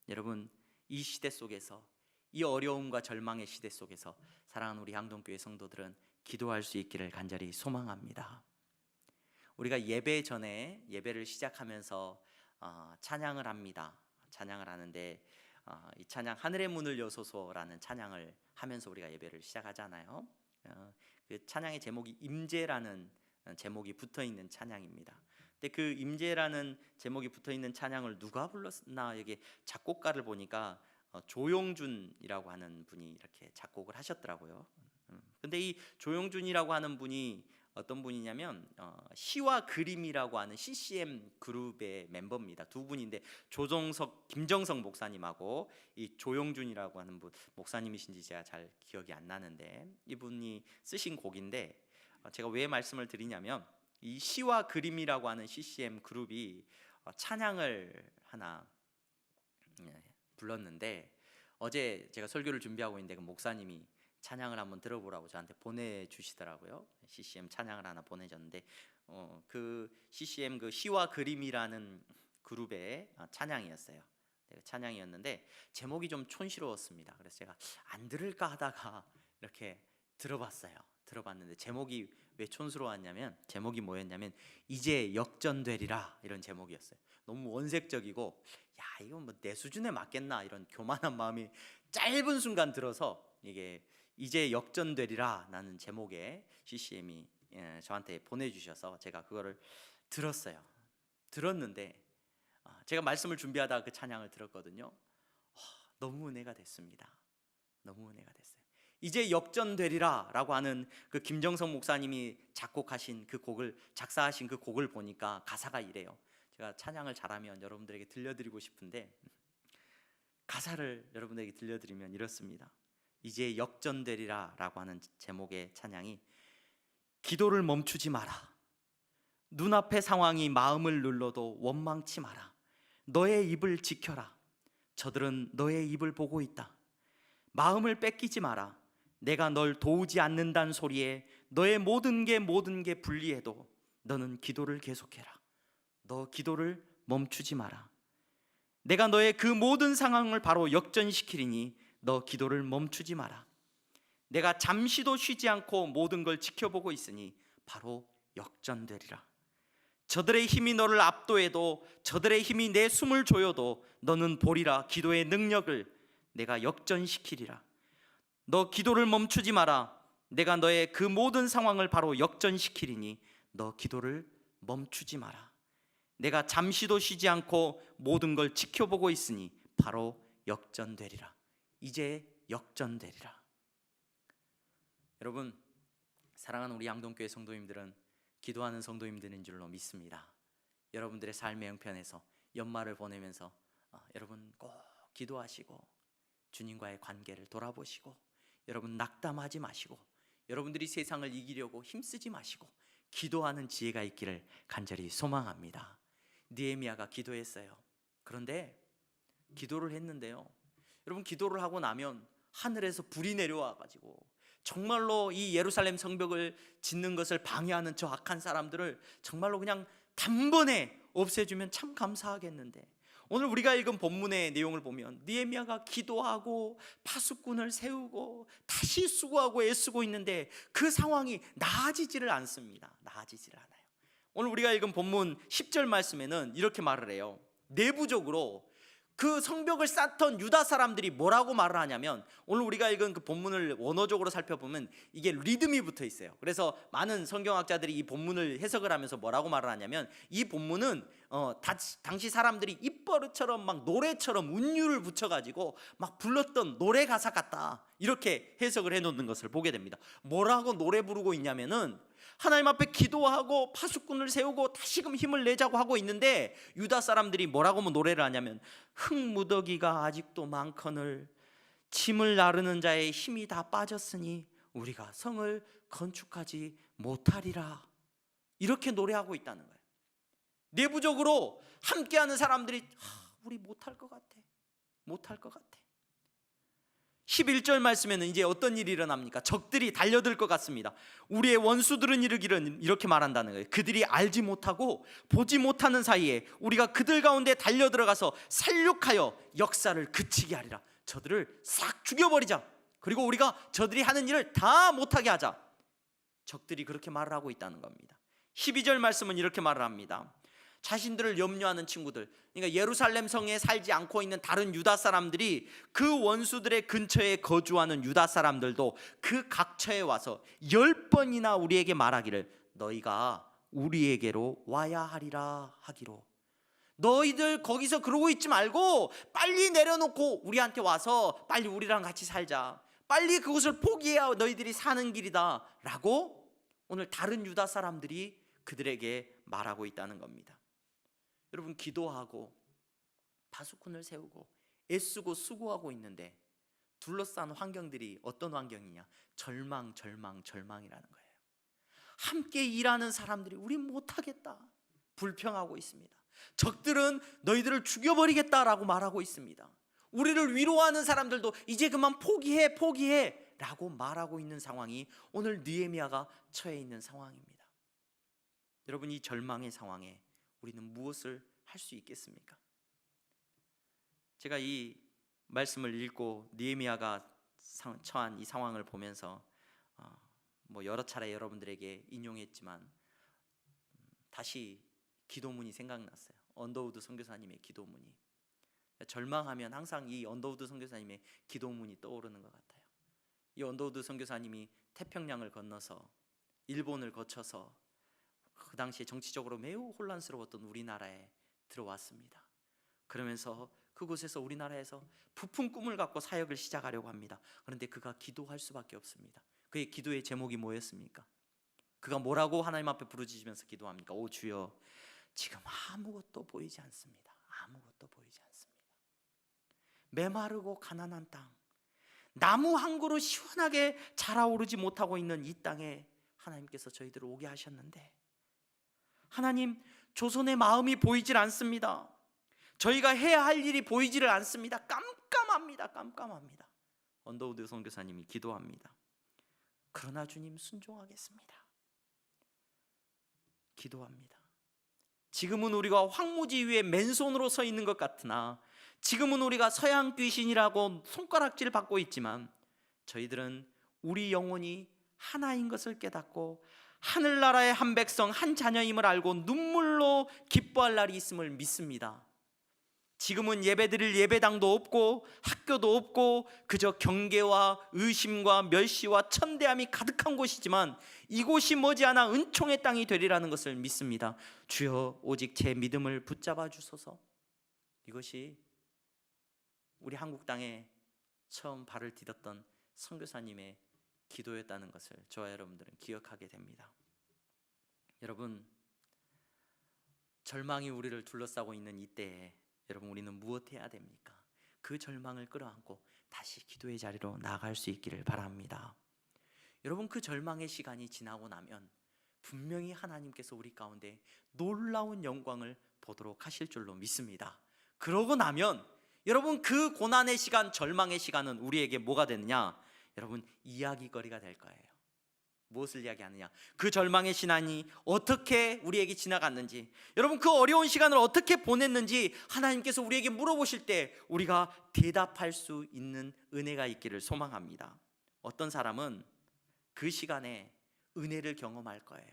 여러분, 이 시대 속에서, 이 어려움과 절망의 시대 속에서 사랑하는 우리 향동교회 성도들은 기도할 수 있기를 간절히 소망합니다. 우리가 예배 전에, 예배를 시작하면서 찬양을 합니다. 찬양을 하는데 이 찬양 하늘의 문을 여소서라는 찬양을 하면서 우리가 예배를 시작하잖아요. 그 찬양의 제목이 임재라는 제목이 붙어있는 찬양입니다. 근데 그 임재라는 제목이 붙어있는 찬양을 누가 불렀나, 여기 작곡가를 보니까 조용준이라고 하는 분이 이렇게 작곡을 하셨더라고요. 근데 이 조용준이라고 하는 분이 어떤 분이냐면 시와 그림이라고 하는 CCM 그룹의 멤버입니다. 두 분인데, 김정석 목사님하고 이 조용준이라고 하는 분, 목사님이신지 제가 잘 기억이 안 나는데, 이분이 쓰신 곡인데, 제가 왜 말씀을 드리냐면, 이 시와 그림이라고 하는 CCM 그룹이 찬양을 하나 불렀는데, 어제 제가 설교를 준비하고 있는데 그 목사님이 찬양을 한번 들어보라고 저한테 보내주시더라고요. CCM 찬양을 하나 보내줬는데 그 CCM 그 시와 그림이라는 그룹의 찬양이었어요. 찬양이었는데 제목이 좀 촌스러웠습니다. 그래서 제가 안 들을까 하다가 이렇게 들어봤는데 제목이 왜 촌스러웠냐면, 제목이 뭐였냐면 이제 역전되리라, 이런 제목이었어요. 너무 원색적이고, 야, 이건 내 수준에 맞겠나, 이런 교만한 마음이 짧은 순간 들어서, 이게 이제 역전되리라 라는 제목의 CCM이 저한테 보내주셔서 제가 그거를 들었는데 제가 말씀을 준비하다가 그 찬양을 들었거든요. 너무 은혜가 됐습니다. 너무 은혜가 됐어요. 이제 역전되리라 라고 하는 그 김정석 목사님이 작곡하신 그 곡을, 작사하신 그 곡을 보니까 가사가 이래요. 제가 찬양을 잘하면 여러분들에게 들려드리고 싶은데, 가사를 여러분들에게 들려드리면 이렇습니다. 이제 역전되리라 라고 하는 제목의 찬양이, 기도를 멈추지 마라. 눈앞의 상황이 마음을 눌러도 원망치 마라. 너의 입을 지켜라. 저들은 너의 입을 보고 있다. 마음을 뺏기지 마라. 내가 널 도우지 않는다는 소리에 너의 모든 게 불리해도 너는 기도를 계속해라. 너 기도를 멈추지 마라. 내가 너의 그 모든 상황을 바로 역전시키리니 너 기도를 멈추지 마라. 내가 잠시도 쉬지 않고 모든 걸 지켜보고 있으니 바로 역전되리라. 저들의 힘이 너를 압도해도, 저들의 힘이 내 숨을 조여도 너는 보리라. 기도의 능력을 내가 역전시키리라. 너 기도를 멈추지 마라. 내가 너의 그 모든 상황을 바로 역전시키리니 너 기도를 멈추지 마라. 내가 잠시도 쉬지 않고 모든 걸 지켜보고 있으니 바로 역전되리라. 이제 역전되리라. 여러분, 사랑하는 우리 양동교회 성도님들은 기도하는 성도님들인 줄로 믿습니다. 여러분들의 삶의 형편에서 연말을 보내면서 여러분 꼭 기도하시고 주님과의 관계를 돌아보시고, 여러분 낙담하지 마시고, 여러분들이 세상을 이기려고 힘쓰지 마시고 기도하는 지혜가 있기를 간절히 소망합니다. 느헤미야가 기도했어요. 그런데 기도를 했는데요, 여러분, 기도를 하고 나면 하늘에서 불이 내려와 가지고 정말로 이 예루살렘 성벽을 짓는 것을 방해하는 저 악한 사람들을 정말로 그냥 단번에 없애주면 참 감사하겠는데, 오늘 우리가 읽은 본문의 내용을 보면 느헤미야가 기도하고 파수꾼을 세우고 다시 수고하고 애쓰고 있는데 그 상황이 나아지지를 않습니다. 나아지지를 않아요. 오늘 우리가 읽은 본문 10절 말씀에는 이렇게 말을 해요. 내부적으로 그 성벽을 쌓던 유다 사람들이 뭐라고 말을 하냐면, 오늘 우리가 읽은 그 본문을 원어적으로 살펴보면 이게 리듬이 붙어 있어요. 그래서 많은 성경학자들이 이 본문을 해석을 하면서 뭐라고 말을 하냐면, 이 본문은 당시 사람들이 입버릇처럼 막 노래처럼 운율을 붙여가지고 막 불렀던 노래 가사 같다, 이렇게 해석을 해놓는 것을 보게 됩니다. 뭐라고 노래 부르고 있냐면은 하나님 앞에 기도하고 파수꾼을 세우고 다시금 힘을 내자고 하고 있는데, 유다 사람들이 뭐라고 노래를 하냐면, 흙무더기가 아직도 많거늘 짐을 나르는 자의 힘이 다 빠졌으니 우리가 성을 건축하지 못하리라, 이렇게 노래하고 있다는 거예요. 내부적으로 함께하는 사람들이 우리 못할 것 같아, 못할 것 같아. 11절 말씀에는 이제 어떤 일이 일어납니까? 적들이 달려들 것 같습니다. 우리의 원수들은 이르기를, 이렇게 말한다는 거예요. 그들이 알지 못하고 보지 못하는 사이에 우리가 그들 가운데 달려들어가서 살육하여 역사를 그치게 하리라. 저들을 싹 죽여버리자. 그리고 우리가 저들이 하는 일을 다 못하게 하자. 적들이 그렇게 말을 하고 있다는 겁니다. 12절 말씀은 이렇게 말을 합니다. 자신들을 염려하는 친구들, 그러니까 예루살렘 성에 살지 않고 있는 다른 유다 사람들이 그 원수들의 근처에 거주하는 유다 사람들도 그 각처에 와서 10번이나 우리에게 말하기를 너희가 우리에게로 와야 하리라 하기로, 너희들 거기서 그러고 있지 말고 빨리 내려놓고 우리한테 와서 빨리 우리랑 같이 살자, 빨리 그곳을 포기해야 너희들이 사는 길이다 라고 오늘 다른 유다 사람들이 그들에게 말하고 있다는 겁니다. 여러분, 기도하고 파수꾼을 세우고 애쓰고 수고하고 있는데 둘러싼 환경들이 어떤 환경이냐? 절망이라는 거예요. 함께 일하는 사람들이 우리 못하겠다, 불평하고 있습니다. 적들은 너희들을 죽여버리겠다라고 말하고 있습니다. 우리를 위로하는 사람들도 이제 그만 포기해 라고 말하고 있는 상황이 오늘 느헤미야가 처해 있는 상황입니다. 여러분, 이 절망의 상황에 우리는 무엇을 할 수 있겠습니까? 제가 이 말씀을 읽고 느헤미야가 처한 이 상황을 보면서 여러 차례 여러분들에게 인용했지만 다시 기도문이 생각났어요. 언더우드 선교사님의 기도문이. 절망하면 항상 이 언더우드 선교사님의 기도문이 떠오르는 것 같아요. 이 언더우드 선교사님이 태평양을 건너서 일본을 거쳐서 그 당시에 정치적으로 매우 혼란스러웠던 우리나라에 들어왔습니다. 그러면서 그곳에서 우리나라에서 부푼 꿈을 갖고 사역을 시작하려고 합니다. 그런데 그가 기도할 수밖에 없습니다. 그의 기도의 제목이 뭐였습니까? 그가 뭐라고 하나님 앞에 부르짖으면서 기도합니까? 오 주여, 지금 아무것도 보이지 않습니다. 아무것도 보이지 않습니다. 메마르고 가난한 땅, 나무 한 그루 시원하게 자라오르지 못하고 있는 이 땅에 하나님께서 저희들을 오게 하셨는데, 하나님, 조선의 마음이 보이질 않습니다. 저희가 해야 할 일이 보이지를 않습니다. 깜깜합니다. 언더우드 선교사님이 기도합니다. 그러나 주님, 순종하겠습니다. 기도합니다. 지금은 우리가 황무지 위에 맨손으로 서 있는 것 같으나, 지금은 우리가 서양 귀신이라고 손가락질 받고 있지만, 저희들은 우리 영혼이 하나인 것을 깨닫고 하늘나라의 한 백성, 한 자녀임을 알고 눈물로 기뻐할 날이 있음을 믿습니다. 지금은 예배드릴 예배당도 없고 학교도 없고 그저 경계와 의심과 멸시와 천대함이 가득한 곳이지만, 이곳이 머지않아 은총의 땅이 되리라는 것을 믿습니다. 주여, 오직 제 믿음을 붙잡아 주소서. 이것이 우리 한국 땅에 처음 발을 디뎠던 선교사님의 기도였다는 것을 저와 여러분들은 기억하게 됩니다. 여러분, 절망이 우리를 둘러싸고 있는 이때에 여러분, 우리는 무엇 해야 됩니까? 그 절망을 끌어안고 다시 기도의 자리로 나아갈 수 있기를 바랍니다. 여러분, 그 절망의 시간이 지나고 나면 분명히 하나님께서 우리 가운데 놀라운 영광을 보도록 하실 줄로 믿습니다. 그러고 나면 여러분, 그 고난의 시간, 절망의 시간은 우리에게 뭐가 되느냐? 여러분 이야기거리가 될 거예요. 무엇을 이야기하느냐? 그 절망의 시간이 어떻게 우리에게 지나갔는지, 여러분 그 어려운 시간을 어떻게 보냈는지 하나님께서 우리에게 물어보실 때 우리가 대답할 수 있는 은혜가 있기를 소망합니다. 어떤 사람은 그 시간에 은혜를 경험할 거예요.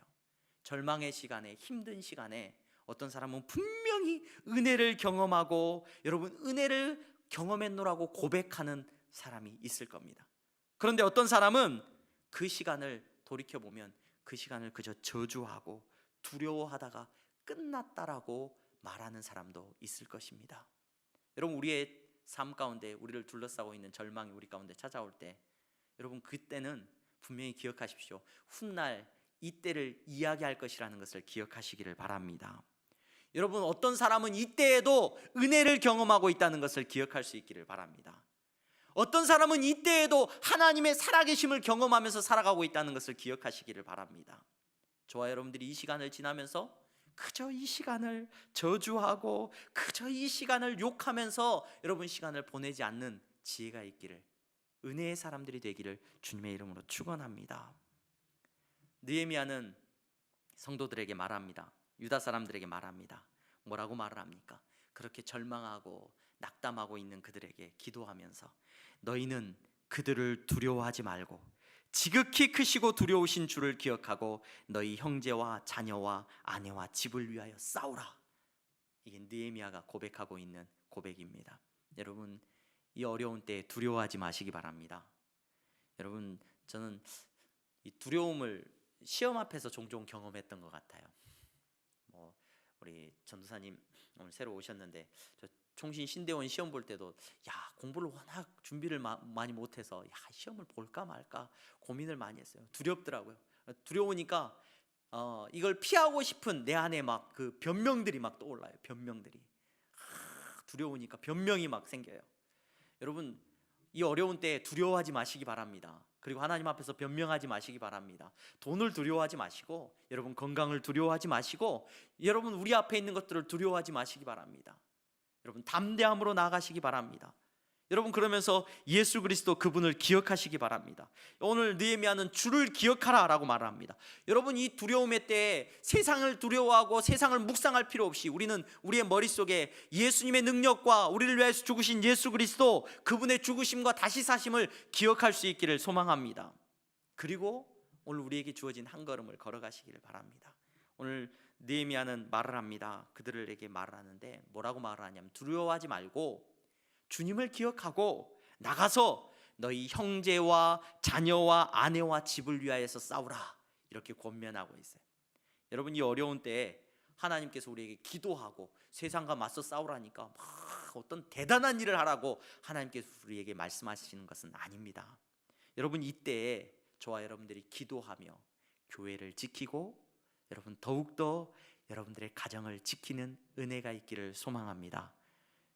절망의 시간에, 힘든 시간에 어떤 사람은 분명히 은혜를 경험하고, 여러분 은혜를 경험했노라고 고백하는 사람이 있을 겁니다. 그런데 어떤 사람은 그 시간을 돌이켜보면 그 시간을 그저 저주하고 두려워하다가 끝났다라고 말하는 사람도 있을 것입니다. 여러분 우리의 삶 가운데 우리를 둘러싸고 있는 절망이 우리 가운데 찾아올 때, 여러분 그때는 분명히 기억하십시오. 훗날 이때를 이야기할 것이라는 것을 기억하시기를 바랍니다. 여러분 어떤 사람은 이때에도 은혜를 경험하고 있다는 것을 기억할 수 있기를 바랍니다. 어떤 사람은 이때에도 하나님의 살아계심을 경험하면서 살아가고 있다는 것을 기억하시기를 바랍니다. 저와 여러분들이 이 시간을 지나면서 그저 이 시간을 저주하고 그저 이 시간을 욕하면서 여러분 시간을 보내지 않는 지혜가 있기를, 은혜의 사람들이 되기를 주님의 이름으로 축원합니다. 느헤미야는 성도들에게 말합니다. 유다 사람들에게 말합니다. 뭐라고 말을 합니까? 그렇게 절망하고 낙담하고 있는 그들에게 기도하면서 너희는 그들을 두려워하지 말고 지극히 크시고 두려우신 주를 기억하고 너희 형제와 자녀와 아내와 집을 위하여 싸우라. 이게 느헤미야가 고백하고 있는 고백입니다. 여러분 이 어려운 때에 두려워하지 마시기 바랍니다. 여러분 저는 이 두려움을 시험 앞에서 종종 경험했던 것 같아요. 우리 전도사님 오늘 새로 오셨는데 저 총신 신대원 시험 볼 때도 공부를 워낙 준비를 많이 못해서 시험을 볼까 말까 고민을 많이 했어요. 두렵더라고요. 두려우니까 이걸 피하고 싶은 내 안에 막 그 변명들이 막 떠올라요. 변명들이 두려우니까 변명이 막 생겨요. 여러분 이 어려운 때 두려워하지 마시기 바랍니다. 그리고 하나님 앞에서 변명하지 마시기 바랍니다. 돈을 두려워하지 마시고, 여러분 건강을 두려워하지 마시고, 여러분 우리 앞에 있는 것들을 두려워하지 마시기 바랍니다. 여러분 담대함으로 나아가시기 바랍니다. 여러분 그러면서 예수 그리스도 그분을 기억하시기 바랍니다. 오늘 느헤미야는 주를 기억하라 라고 말을 합니다. 여러분 이 두려움의 때에 세상을 두려워하고 세상을 묵상할 필요 없이 우리는 우리의 머릿속에 예수님의 능력과 우리를 위해서 죽으신 예수 그리스도 그분의 죽으심과 다시 사심을 기억할 수 있기를 소망합니다. 그리고 오늘 우리에게 주어진 한 걸음을 걸어가시기를 바랍니다. 오늘 느헤미야는 말을 합니다. 그들에게 말을 하는데 뭐라고 말을 하냐면 두려워하지 말고 주님을 기억하고 나가서 너희 형제와 자녀와 아내와 집을 위하여서 싸우라, 이렇게 권면하고 있어요. 여러분 이 어려운 때에 하나님께서 우리에게 기도하고 세상과 맞서 싸우라니까 막 어떤 대단한 일을 하라고 하나님께서 우리에게 말씀하시는 것은 아닙니다. 여러분 이때에 저와 여러분들이 기도하며 교회를 지키고 여러분 더욱더 여러분들의 가정을 지키는 은혜가 있기를 소망합니다.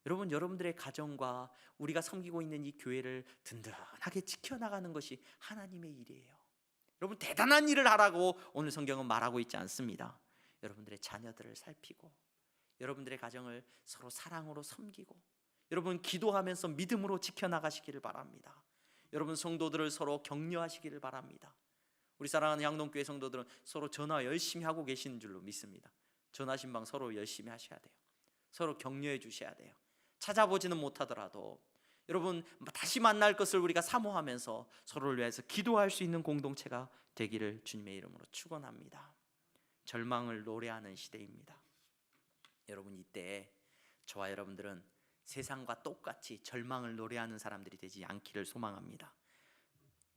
여러분 여러분들의 가정과 우리가 섬기고 있는 이 교회를 든든하게 지켜나가는 것이 하나님의 일이에요. 여러분 대단한 일을 하라고 오늘 성경은 말하고 있지 않습니다. 여러분들의 자녀들을 살피고 여러분들의 가정을 서로 사랑으로 섬기고 여러분 기도하면서 믿음으로 지켜나가시기를 바랍니다. 여러분 성도들을 서로 격려하시기를 바랍니다. 우리 사랑하는 양동교회 성도들은 서로 전화 열심히 하고 계시는 줄로 믿습니다. 전화신방 서로 열심히 하셔야 돼요. 서로 격려해 주셔야 돼요. 찾아보지는 못하더라도 여러분 다시 만날 것을 우리가 사모하면서 서로를 위해서 기도할 수 있는 공동체가 되기를 주님의 이름으로 축원합니다. 절망을 노래하는 시대입니다. 여러분 이때 저와 여러분들은 세상과 똑같이 절망을 노래하는 사람들이 되지 않기를 소망합니다.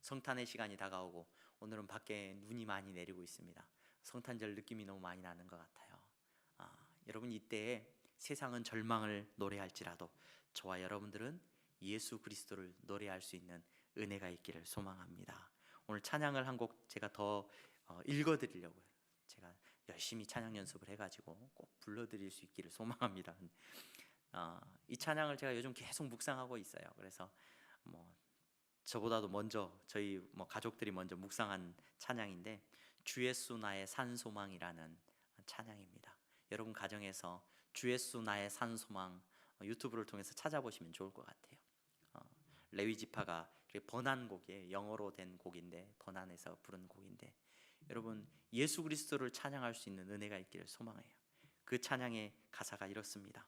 성탄의 시간이 다가오고 오늘은 밖에 눈이 많이 내리고 있습니다. 성탄절 느낌이 너무 많이 나는 것 같아요. 여러분 이때에 세상은 절망을 노래할지라도 저와 여러분들은 예수 그리스도를 노래할 수 있는 은혜가 있기를 소망합니다. 오늘 찬양을 한 곡 제가 더 읽어드리려고요. 제가 열심히 찬양 연습을 해가지고 꼭 불러드릴 수 있기를 소망합니다. 이 찬양을 제가 요즘 계속 묵상하고 있어요. 그래서 저보다도 먼저 저희 가족들이 먼저 묵상한 찬양인데 주 예수 나의 산소망이라는 찬양입니다. 여러분 가정에서 주 예수 나의 산소망 유튜브를 통해서 찾아보시면 좋을 것 같아요. 레위 지파가 번안 곡이에요. 영어로 된 곡인데 번안에서 부른 곡인데 여러분 예수 그리스도를 찬양할 수 있는 은혜가 있기를 소망해요. 그 찬양의 가사가 이렇습니다.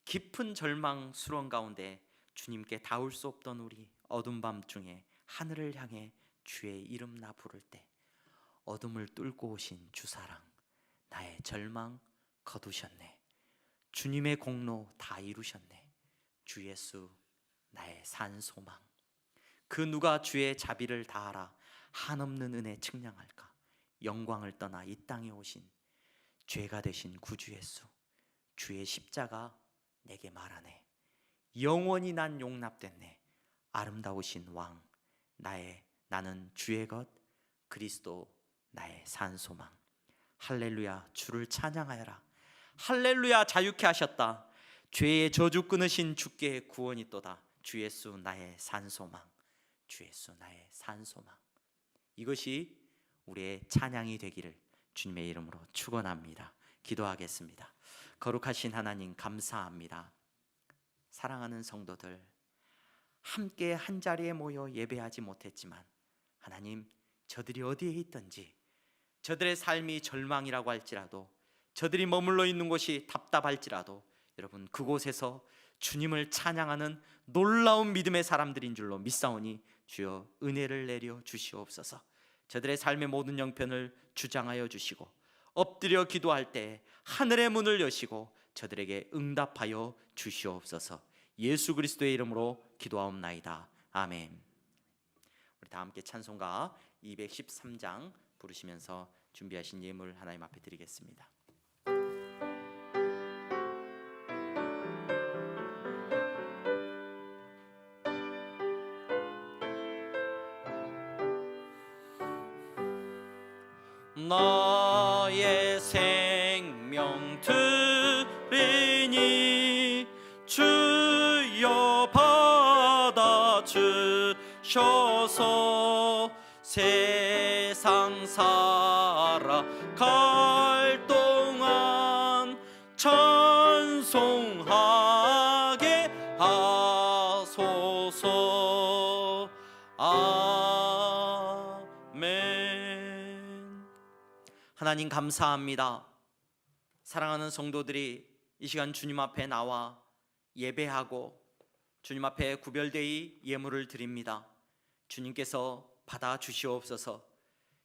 깊은 절망스러운 가운데 주님께 닿을 수 없던 우리 어둠 밤중에 하늘을 향해 주의 이름 나 부를 때 어둠을 뚫고 오신 주사랑 나의 절망 거두셨네. 주님의 공로 다 이루셨네. 주 예수 나의 산 소망. 그 누가 주의 자비를 다하라 한없는 은혜 측량할까. 영광을 떠나 이 땅에 오신 죄가 되신 구주 예수 주의 십자가 내게 말하네. 영원히 난 용납됐네. 아름다우신 왕 나는 주의 것 그리스도 나의 산 소망. 할렐루야 주를 찬양하여라. 할렐루야 자유케 하셨다. 죄의 저주 끊으신 주께 구원이 또다. 주 예수 나의 산 소망. 주 예수 나의 산 소망. 이것이 우리의 찬양이 되기를 주님의 이름으로 축원합니다. 기도하겠습니다. 거룩하신 하나님 감사합니다. 사랑하는 성도들 함께 한자리에 모여 예배하지 못했지만 하나님 저들이 어디에 있든지 저들의 삶이 절망이라고 할지라도 저들이 머물러 있는 곳이 답답할지라도 여러분 그곳에서 주님을 찬양하는 놀라운 믿음의 사람들인 줄로 믿사오니 주여 은혜를 내려 주시옵소서. 저들의 삶의 모든 형편을 주장하여 주시고 엎드려 기도할 때 하늘의 문을 여시고 저들에게 응답하여 주시옵소서. 예수 그리스도의 이름으로 기도하옵나이다. 아멘. 우리 다 함께 찬송가 213장 부르시면서 준비하신 예물 하나님 앞에 드리겠습니다. 나의 생명 드리니 주여 받아주셔서 세상 살아갈 동안 찬송하게 하소서. 아멘. 하나님 감사합니다. 사랑하는 성도들이 이 시간 주님 앞에 나와 예배하고 주님 앞에 구별되이 예물을 드립니다. 주님께서 받아 주시옵소서.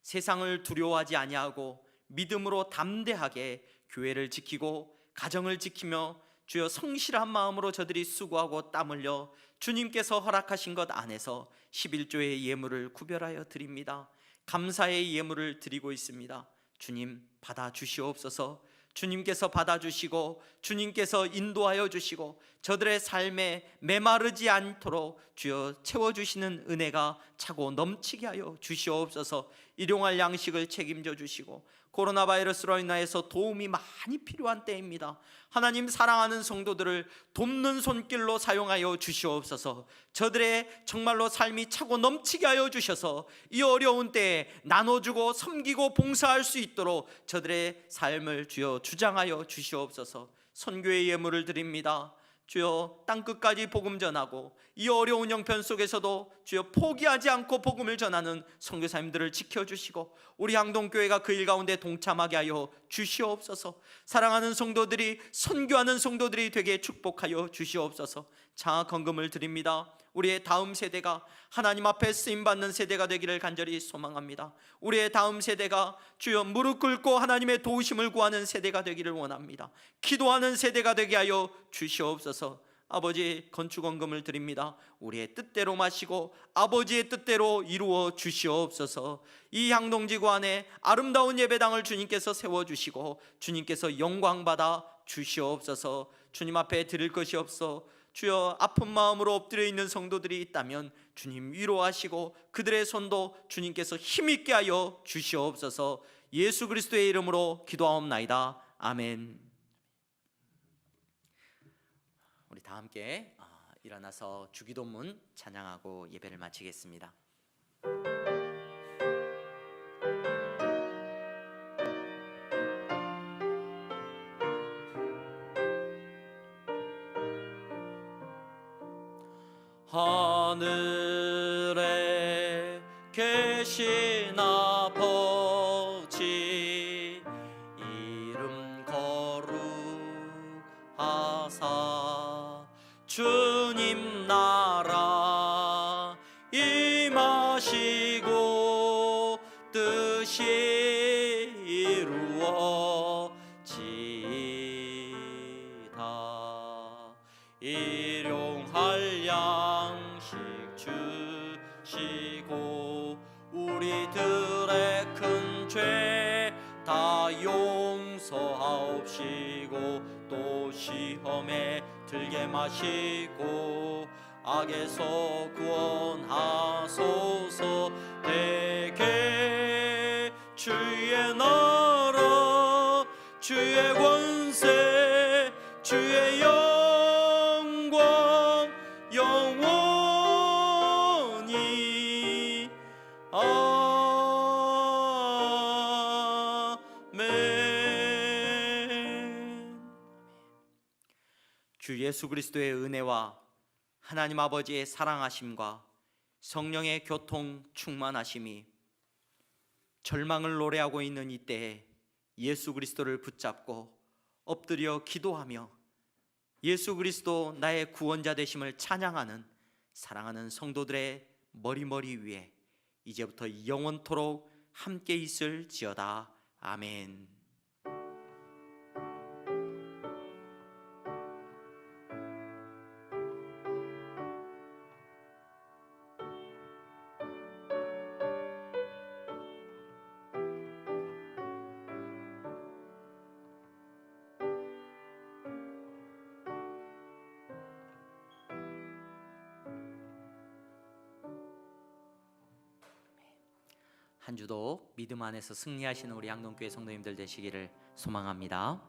세상을 두려워하지 아니하고 믿음으로 담대하게 교회를 지키고 가정을 지키며 주여 성실한 마음으로 저들이 수고하고 땀 흘려 주님께서 허락하신 것 안에서 11조의 예물을 구별하여 드립니다. 감사의 예물을 드리고 있습니다. 주님 받아 주시옵소서. 주님께서 받아주시고 주님께서 인도하여 주시고 저들의 삶에 메마르지 않도록 주여 채워주시는 은혜가 차고 넘치게 하여 주시옵소서. 일용할 양식을 책임져 주시고 코로나 바이러스로 인하여서 도움이 많이 필요한 때입니다. 하나님 사랑하는 성도들을 돕는 손길로 사용하여 주시옵소서. 저들의 정말로 삶이 차고 넘치게 하여 주셔서 이 어려운 때에 나눠주고 섬기고 봉사할 수 있도록 저들의 삶을 주여 주장하여 주시옵소서. 선교의 예물을 드립니다. 주여 땅끝까지 복음 전하고 이 어려운 형편 속에서도 주여 포기하지 않고 복음을 전하는 선교사님들을 지켜주시고 우리 항동교회가 그 일 가운데 동참하게 하여 주시옵소서. 사랑하는 성도들이 선교하는 성도들이 되게 축복하여 주시옵소서. 장학 헌금을 드립니다. 우리의 다음 세대가 하나님 앞에 쓰임받는 세대가 되기를 간절히 소망합니다. 우리의 다음 세대가 주여 무릎 꿇고 하나님의 도우심을 구하는 세대가 되기를 원합니다. 기도하는 세대가 되게 하여 주시옵소서. 아버지 건축헌금을 드립니다. 우리의 뜻대로 마시고 아버지의 뜻대로 이루어 주시옵소서. 이 향동지구 안에 아름다운 예배당을 주님께서 세워주시고 주님께서 영광받아 주시옵소서. 주님 앞에 드릴 것이 없어 주여 아픈 마음으로 엎드려 있는 성도들이 있다면 주님 위로하시고 그들의 손도 주님께서 힘있게 하여 주시옵소서. 예수 그리스도의 이름으로 기도하옵나이다. 아멘. 우리 다 함께 일어나서 주기도문 찬양하고 예배를 마치겠습니다. 하늘에 계신 아버지 이름 거룩하사 주님 나라 임하시고 뜻이 이루어지이다. 일용할 양식 주시고 우리들의 큰 죄 다 용서하옵시고 또 시험에 들게 마시고 악에서 구원하소서. 대개 주의 나라 주의 권세 주의 영광 영원히 아멘. 주 예수 그리스도의 은혜와 하나님 아버지의 사랑하심과 성령의 교통 충만하심이 절망을 노래하고 있는 이때에 예수 그리스도를 붙잡고 엎드려 기도하며 예수 그리스도 나의 구원자 되심을 찬양하는 사랑하는 성도들의 머리 위에 이제부터 영원토록 함께 있을지어다. 아멘. 한 주도 믿음 안에서 승리하시는 우리 양동교회 성도님들 되시기를 소망합니다.